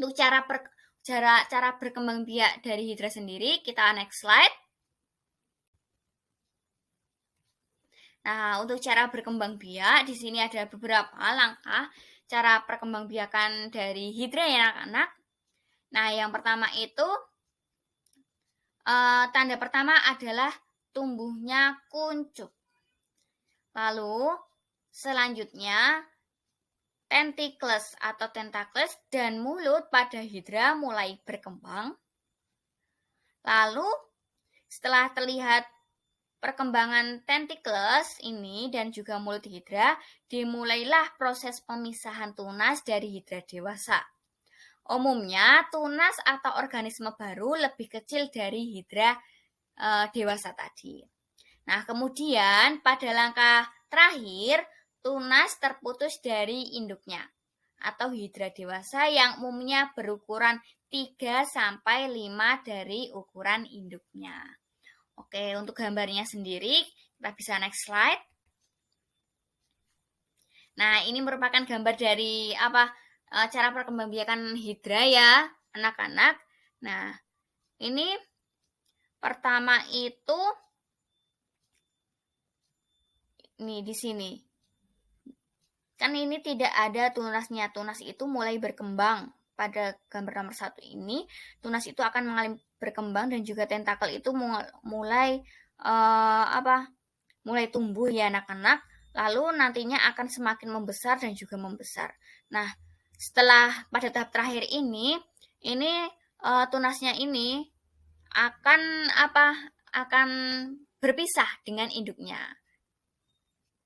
Untuk cara berkembang biak dari hidra sendiri, kita next slide. Nah, untuk cara berkembang biak di sini ada beberapa langkah cara perkembangbiakan dari hidra ya anak-anak. Nah, yang pertama itu tanda pertama adalah tumbuhnya kuncup. Lalu selanjutnya tentakles atau tentakles dan mulut pada hidra mulai berkembang. Lalu setelah terlihat perkembangan tentakles ini dan juga mulut hidra, dimulailah proses pemisahan tunas dari hidra dewasa. Umumnya, tunas atau organisme baru lebih kecil dari hidra dewasa tadi. Nah, kemudian pada langkah terakhir, tunas terputus dari induknya atau hidra dewasa yang umumnya berukuran 3-5 dari ukuran induknya. Oke, untuk gambarnya sendiri, kita bisa next slide. Nah, ini merupakan gambar dari cara perkembangbiakan hidra ya, anak-anak. Nah, ini pertama itu nih di sini. Kan ini tidak ada tunasnya. Tunas itu mulai berkembang. Pada gambar nomor 1 ini, tunas itu akan mengalami berkembang dan juga tentakel itu mulai tumbuh ya anak-anak. Lalu nantinya akan semakin membesar dan juga membesar. Nah, setelah pada tahap terakhir ini tunasnya ini akan berpisah dengan induknya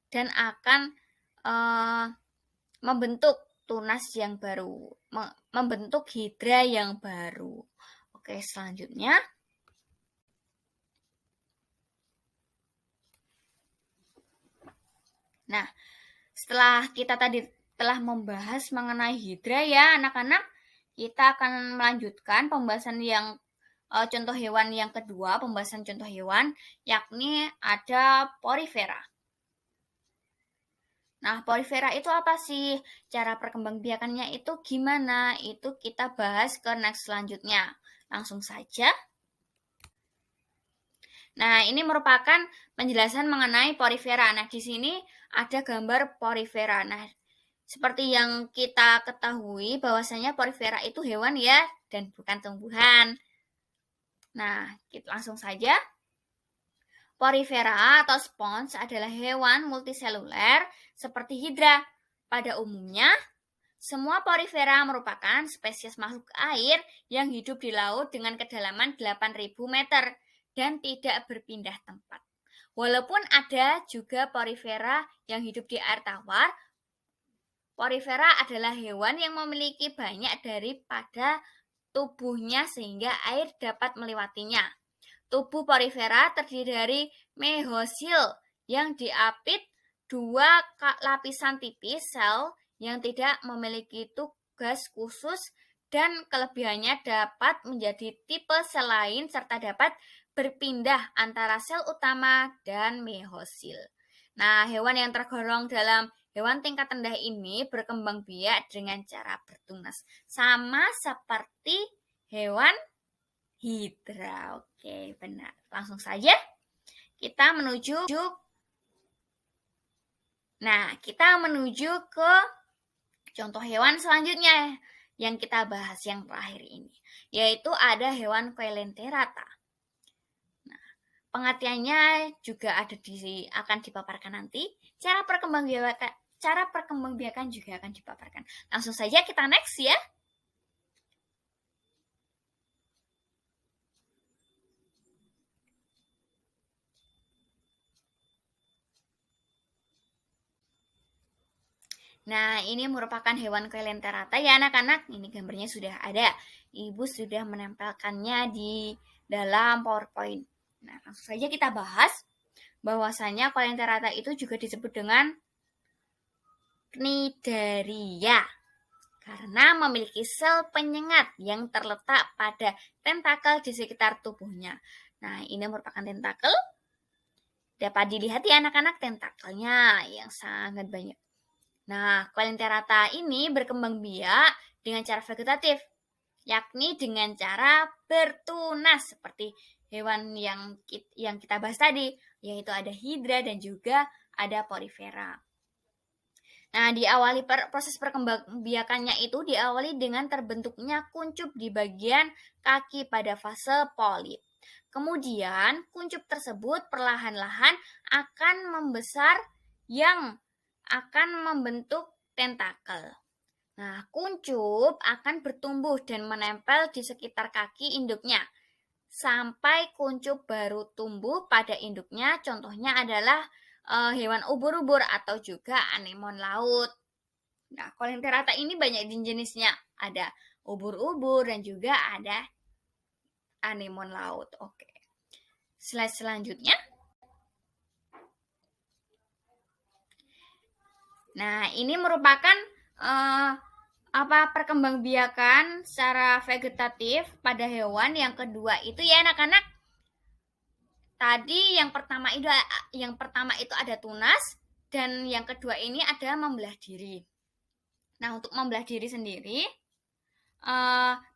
dan akan membentuk tunas yang baru, membentuk hidra yang baru. Oke, selanjutnya. Nah, setelah kita tadi telah membahas mengenai hidra ya anak-anak, kita akan melanjutkan pembahasan yang contoh hewan yang kedua, pembahasan contoh hewan, yakni ada porifera. Nah, porifera itu apa sih? Cara perkembangbiakannya itu gimana? Itu kita bahas ke next selanjutnya. Langsung saja. Nah, ini merupakan penjelasan mengenai porifera. Nah, di sini ada gambar porifera. Nah, seperti yang kita ketahui bahwasanya porifera itu hewan ya dan bukan tumbuhan. Nah, kita langsung saja. Porifera atau spons adalah hewan multiseluler seperti hidra. Pada umumnya, semua porifera merupakan spesies makhluk air yang hidup di laut dengan kedalaman 8.000 meter dan tidak berpindah tempat. Walaupun ada juga porifera yang hidup di air tawar, porifera adalah hewan yang memiliki banyak daripada tubuhnya sehingga air dapat melewatinya. Tubuh porifera terdiri dari mesosil yang diapit dua lapisan tipis sel yang tidak memiliki tugas khusus dan kelebihannya dapat menjadi tipe sel lain serta dapat berpindah antara sel utama dan mesosil. Nah, hewan yang tergolong dalam hewan tingkat rendah ini berkembang biak dengan cara bertunas, sama seperti hewan hidra. Oke, benar. Langsung saja kita menuju ke contoh hewan selanjutnya yang kita bahas yang terakhir ini, yaitu ada hewan coelenterata. Nah, pengertiannya juga akan dipaparkan nanti. Cara perkembangbiakan juga akan dipaparkan. Langsung saja kita next ya. Nah, ini merupakan hewan coelenterata ya anak-anak. Ini gambarnya sudah ada. Ibu sudah menempelkannya di dalam PowerPoint. Nah, langsung saja kita bahas bahwasanya coelenterata itu juga disebut dengan cnidaria karena memiliki sel penyengat yang terletak pada tentakel di sekitar tubuhnya. Nah, ini merupakan tentakel. Dapat dilihat ya anak-anak tentakelnya yang sangat banyak. Nah, coelenterata ini berkembang biak dengan cara vegetatif, yakni dengan cara bertunas seperti hewan yang kita bahas tadi, yaitu ada hidra dan juga ada porifera. Nah, proses perkembangbiakannya itu diawali dengan terbentuknya kuncup di bagian kaki pada fase polip. Kemudian, kuncup tersebut perlahan-lahan akan membesar yang akan membentuk tentakel. Nah, kuncup akan bertumbuh dan menempel di sekitar kaki induknya sampai kuncup baru tumbuh pada induknya. Contohnya adalah hewan ubur-ubur atau juga anemon laut. Nah, coelenterata ini banyak jenisnya. Ada ubur-ubur dan juga ada anemon laut. Oke. Slide selanjutnya. Nah, ini merupakan perkembangbiakan secara vegetatif pada hewan yang kedua itu ya anak-anak. Tadi yang pertama itu ada tunas dan yang kedua ini ada membelah diri. Nah, untuk membelah diri sendiri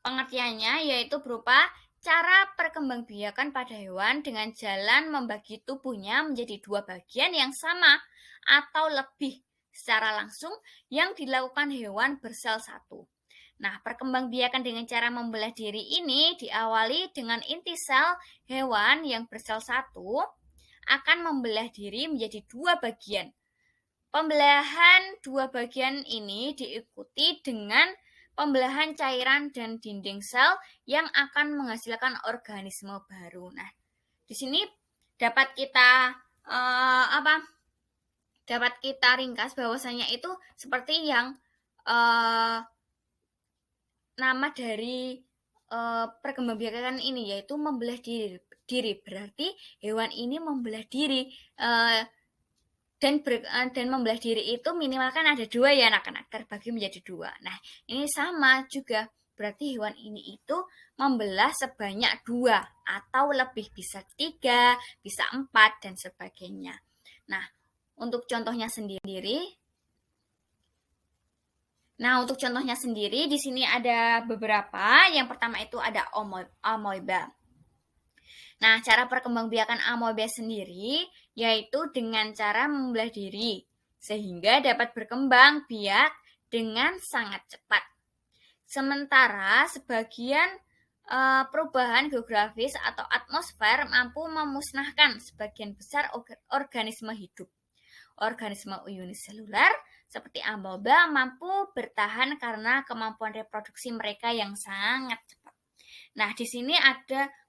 pengertiannya yaitu berupa cara perkembangbiakan pada hewan dengan jalan membagi tubuhnya menjadi dua bagian yang sama atau lebih secara langsung yang dilakukan hewan bersel satu. Nah, perkembangbiakan dengan cara membelah diri ini diawali dengan inti sel hewan yang bersel satu akan membelah diri menjadi dua bagian. Pembelahan dua bagian ini diikuti dengan pembelahan cairan dan dinding sel yang akan menghasilkan organisme baru. Nah, di sini dapat kita dapat kita ringkas bahwasanya itu seperti yang nama dari perkembangbiakan ini, yaitu membelah diri. Berarti hewan ini membelah diri, dan membelah diri itu minimal kan ada 2 ya anak-anak, terbagi menjadi 2. Nah, ini sama juga, berarti hewan ini itu membelah sebanyak 2 atau lebih, bisa 3, bisa 4 dan sebagainya. Nah, untuk contohnya sendiri di sini ada beberapa. Yang pertama itu ada amoeba. Nah, cara perkembangbiakan amoeba sendiri yaitu dengan cara membelah diri sehingga dapat berkembang biak dengan sangat cepat. Sementara sebagian perubahan geografis atau atmosfer mampu memusnahkan sebagian besar organisme hidup. Organisme uniseluler seperti amoeba mampu bertahan karena kemampuan reproduksi mereka yang sangat cepat. Nah, di sini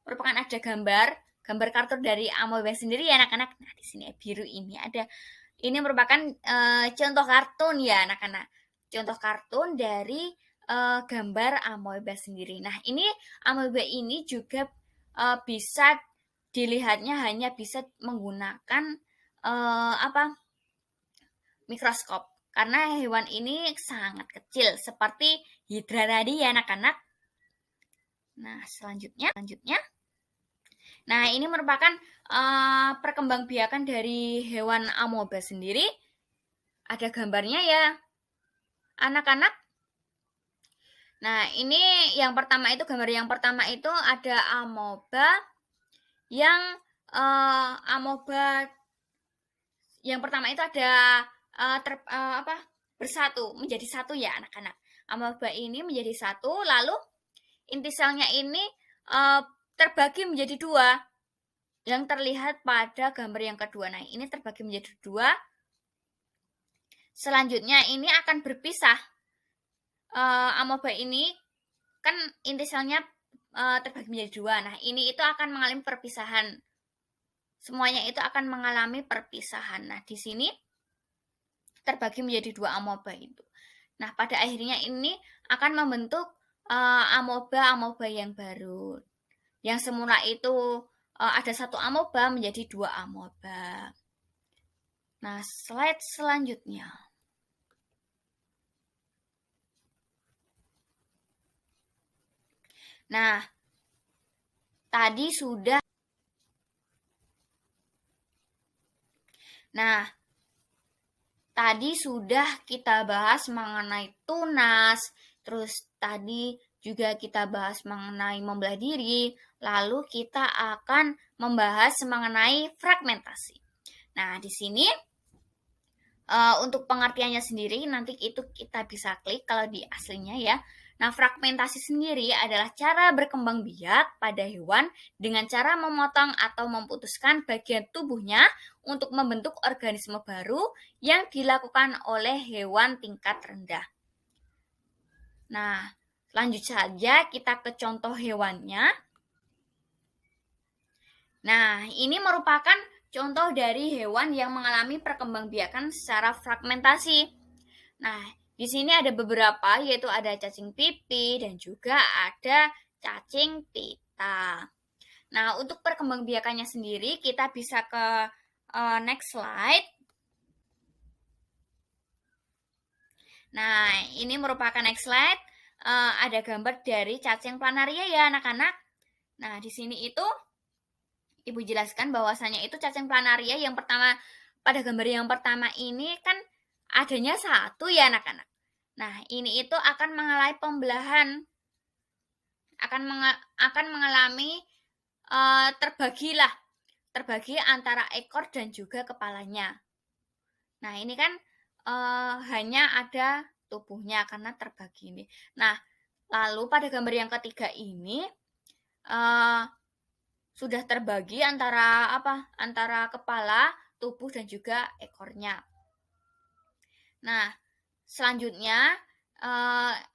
merupakan ada gambar kartun dari amoeba sendiri ya anak-anak. Nah, di sini biru ini merupakan contoh kartun ya anak-anak. Contoh kartun dari gambar amoeba sendiri. Nah, ini amoeba ini juga bisa dilihatnya hanya bisa menggunakan mikroskop, karena hewan ini sangat kecil seperti hidra tadi ya anak-anak. Nah, selanjutnya. Nah, ini merupakan perkembangbiakan dari hewan amoeba sendiri. Ada gambarnya ya anak-anak. Nah, ini gambar yang pertama itu ada amoeba yang yang pertama itu ada bersatu, menjadi satu ya anak-anak. Amoeba ini menjadi satu, lalu inti selnya ini terbagi menjadi 2 yang terlihat pada gambar yang kedua. Nah, ini terbagi menjadi 2. Selanjutnya ini akan berpisah. Amoeba ini kan inti selnya terbagi menjadi 2. Nah, ini itu akan mengalami perpisahan. Semuanya itu akan mengalami perpisahan. Nah, di sini terbagi menjadi 2 amoeba itu. Nah, pada akhirnya ini akan membentuk amoeba yang baru. Yang semula itu ada 1 amoeba menjadi 2 amoeba. Nah, slide selanjutnya. Nah, tadi sudah kita bahas mengenai tunas, terus tadi juga kita bahas mengenai membelah diri, lalu kita akan membahas mengenai fragmentasi. Nah, di sini untuk pengertiannya sendiri nanti itu kita bisa klik kalau di aslinya ya. Nah, fragmentasi sendiri adalah cara berkembang biak pada hewan dengan cara memotong atau memutuskan bagian tubuhnya untuk membentuk organisme baru yang dilakukan oleh hewan tingkat rendah. Nah, lanjut saja kita ke contoh hewannya. Nah, ini merupakan contoh dari hewan yang mengalami perkembangbiakan secara fragmentasi. Nah, di sini ada beberapa, yaitu ada cacing pipi dan juga ada cacing pita. Nah, untuk perkembangbiakannya sendiri kita bisa ke next slide. Nah, ini merupakan next slide. Ada gambar dari cacing planaria ya anak-anak. Nah, di sini itu Ibu jelaskan bahwasanya itu cacing planaria yang pertama, pada gambar yang pertama ini kan adanya 1 ya anak-anak. Nah, ini itu akan mengalami pembelahan, akan mengalami terbagi antara ekor dan juga kepalanya. Nah, ini kan hanya ada tubuhnya karena terbagi ini. Nah, lalu pada gambar yang ketiga ini sudah terbagi antara kepala, tubuh dan juga ekornya. Nah, selanjutnya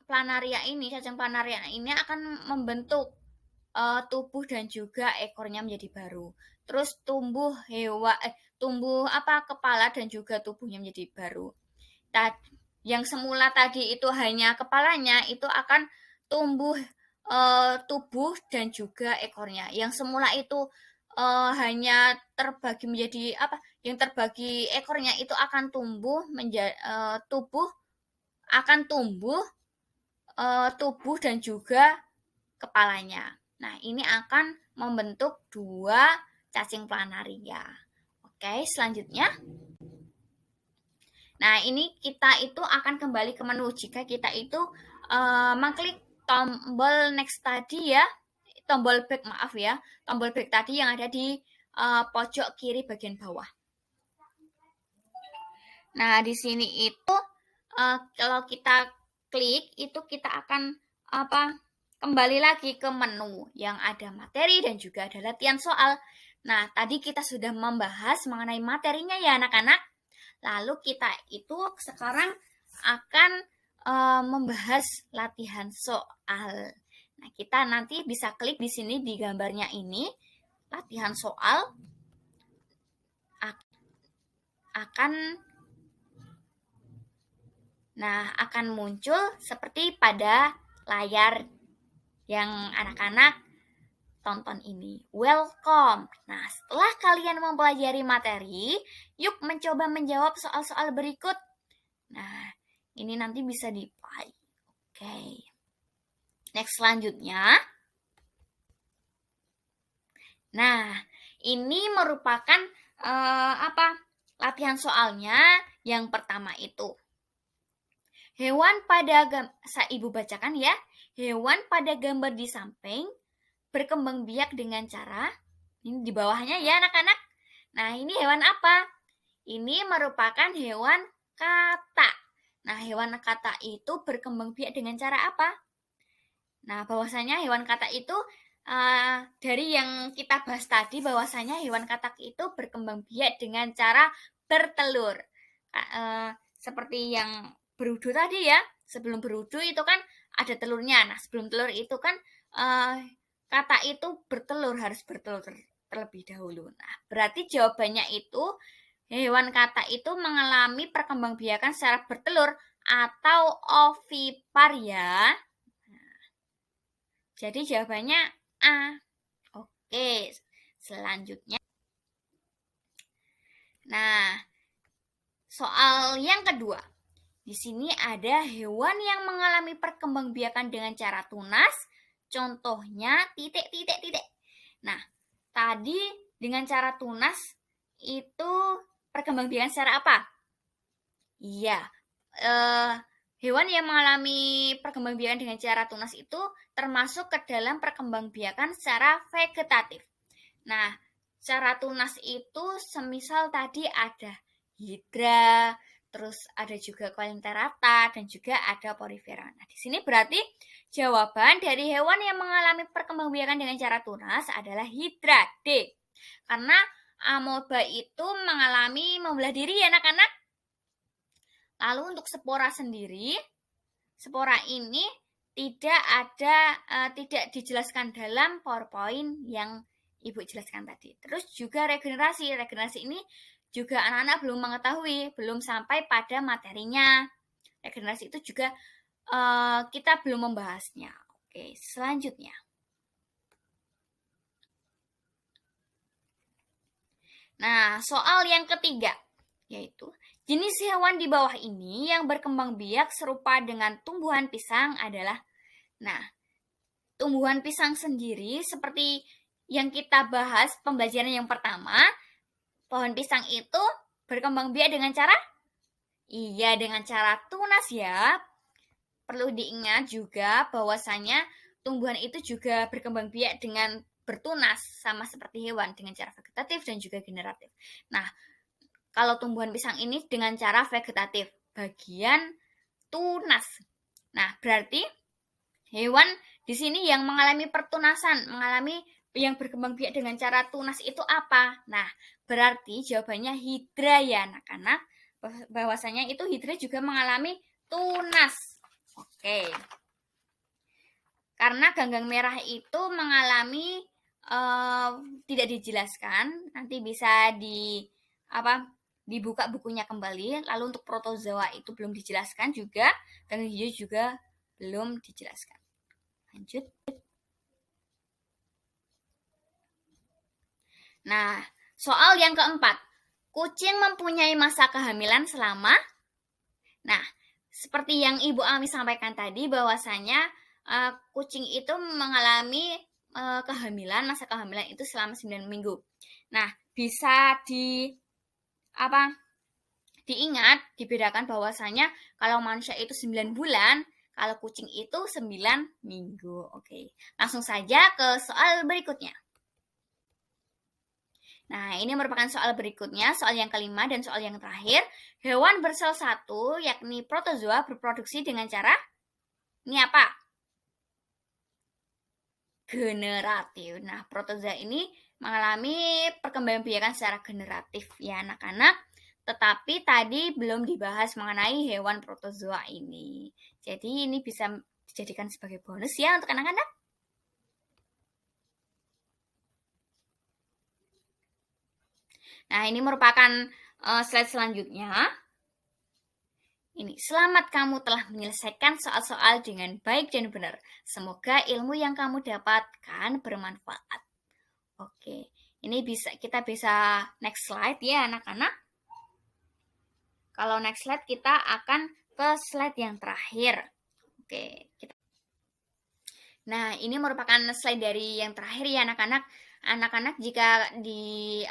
planaria ini, cacing planaria ini akan membentuk tubuh dan juga ekornya menjadi baru. Terus tumbuh kepala dan juga tubuhnya menjadi baru. Yang semula tadi itu hanya kepalanya itu akan tumbuh tubuh dan juga ekornya. Yang semula itu hanya terbagi menjadi yang terbagi ekornya itu akan tumbuh menjadi tubuh dan juga kepalanya. Nah, ini akan membentuk 2 cacing planaria. Oke, selanjutnya. Nah, ini kita itu akan kembali ke menu jika kita itu mengklik tombol next tadi ya. Tombol back tadi yang ada di pojok kiri bagian bawah. Nah, di sini itu kalau kita klik itu kita akan kembali lagi ke menu yang ada materi dan juga ada latihan soal. Nah, tadi kita sudah membahas mengenai materinya ya anak-anak. Lalu kita itu sekarang akan membahas latihan soal. Nah, kita nanti bisa klik di sini di gambarnya ini, latihan soal akan muncul seperti pada layar yang anak-anak tonton ini. Welcome. Nah, setelah kalian mempelajari materi, yuk mencoba menjawab soal-soal berikut. Nah, ini nanti bisa di-play. Oke. Next selanjutnya. Nah, ini merupakan latihan soalnya yang pertama itu. Hewan pada Ibu bacakan ya. Hewan pada gambar di samping berkembang biak dengan cara ini di bawahnya ya anak-anak. Nah, ini hewan apa? Ini merupakan hewan kata. Nah, hewan kata itu berkembang biak dengan cara apa? Nah, bahwasanya hewan kata itu dari yang kita bahas tadi bahwasanya hewan katak itu berkembang biak dengan cara bertelur. Seperti yang berudu tadi ya. Sebelum berudu itu kan ada telurnya. Nah, sebelum telur itu kan kata itu harus bertelur terlebih dahulu. Nah, berarti jawabannya itu hewan kata itu mengalami perkembangbiakan secara bertelur atau ovipar ya. Jadi jawabannya A. Oke, selanjutnya. Nah, soal yang kedua. Di sini ada hewan yang mengalami perkembangbiakan dengan cara tunas. Contohnya titik. Nah, tadi dengan cara tunas itu perkembangbiakan secara apa? Iya, hewan yang mengalami perkembangbiakan dengan cara tunas itu termasuk ke dalam perkembangbiakan secara vegetatif. Nah, cara tunas itu semisal tadi ada hidra, terus ada juga coelenterata dan juga ada porifera. Nah, di sini berarti jawaban dari hewan yang mengalami perkembangbiakan dengan cara tunas adalah hidra D. Karena amoeba itu mengalami membelah diri ya anak-anak. Lalu untuk spora sendiri, spora ini tidak dijelaskan dalam PowerPoint yang Ibu jelaskan tadi. Terus juga regenerasi ini juga anak-anak belum mengetahui, belum sampai pada materinya. Regenerasi itu juga kita belum membahasnya. Oke, selanjutnya. Nah, soal yang ketiga, yaitu jenis hewan di bawah ini yang berkembang biak serupa dengan tumbuhan pisang adalah, nah, tumbuhan pisang sendiri seperti yang kita bahas pembelajaran yang pertama, pohon pisang itu berkembang biak dengan cara? Iya, dengan cara tunas ya. Perlu diingat juga bahwasanya tumbuhan itu juga berkembang biak dengan bertunas sama seperti hewan dengan cara vegetatif dan juga generatif. Nah, kalau tumbuhan pisang ini dengan cara vegetatif, bagian tunas. Nah, berarti hewan di sini yang mengalami pertunasan, yang berkembang biak dengan cara tunas itu apa? Nah, berarti jawabannya hidra ya anak-anak. Bahwasanya itu hidra juga mengalami tunas. Oke. Karena ganggang merah itu mengalami tidak dijelaskan, nanti bisa dibuka bukunya kembali. Lalu untuk protozoa itu belum dijelaskan juga, ganggang hijau juga belum dijelaskan. Lanjut. Nah, soal yang keempat. Kucing mempunyai masa kehamilan selama. Nah, seperti yang Ibu Ami sampaikan tadi bahwasanya kucing itu mengalami masa kehamilan itu selama 9 minggu. Nah, bisa diingat, dibedakan bahwasanya kalau manusia itu 9 bulan, kalau kucing itu 9 minggu. Oke, langsung saja ke soal berikutnya. Nah, ini merupakan soal berikutnya, soal yang kelima dan soal yang terakhir. Hewan bersel satu, yakni protozoa, berproduksi dengan cara ini apa? Generatif. Nah, protozoa ini mengalami perkembangbiakan secara generatif ya anak-anak. Tetapi tadi belum dibahas mengenai hewan protozoa ini. Jadi ini bisa dijadikan sebagai bonus ya untuk anak-anak. Nah, ini merupakan slide selanjutnya. Ini, selamat kamu telah menyelesaikan soal-soal dengan baik dan benar. Semoga ilmu yang kamu dapatkan bermanfaat. Oke, ini kita bisa next slide ya anak-anak. Kalau next slide kita akan ke slide yang terakhir. Oke, Nah, ini merupakan slide dari yang terakhir ya anak-anak. Anak-anak jika di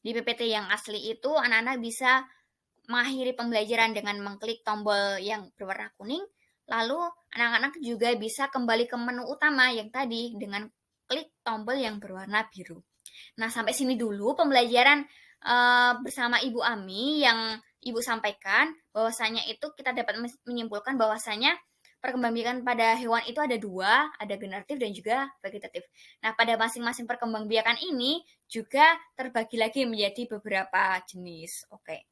PPT yang asli itu anak-anak bisa mengakhiri pembelajaran dengan mengklik tombol yang berwarna kuning. Lalu anak-anak juga bisa kembali ke menu utama yang tadi dengan klik tombol yang berwarna biru. Nah, sampai sini dulu pembelajaran bersama Ibu Ami yang Ibu sampaikan bahwasanya itu kita dapat menyimpulkan bahwasanya perkembangbiakan pada hewan itu ada dua, ada generatif dan juga vegetatif. Nah, pada masing-masing perkembangbiakan ini juga terbagi lagi menjadi beberapa jenis. Oke.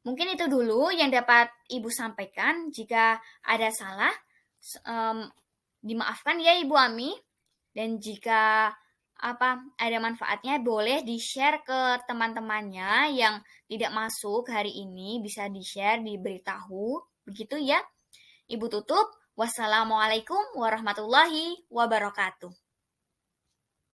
Mungkin itu dulu yang dapat Ibu sampaikan. Jika ada salah, dimaafkan ya Ibu Ami. Dan jika ada manfaatnya, boleh di-share ke teman-temannya yang tidak masuk hari ini, bisa di-share, diberitahu, begitu ya. Ibu tutup. Wassalamualaikum warahmatullahi wabarakatuh.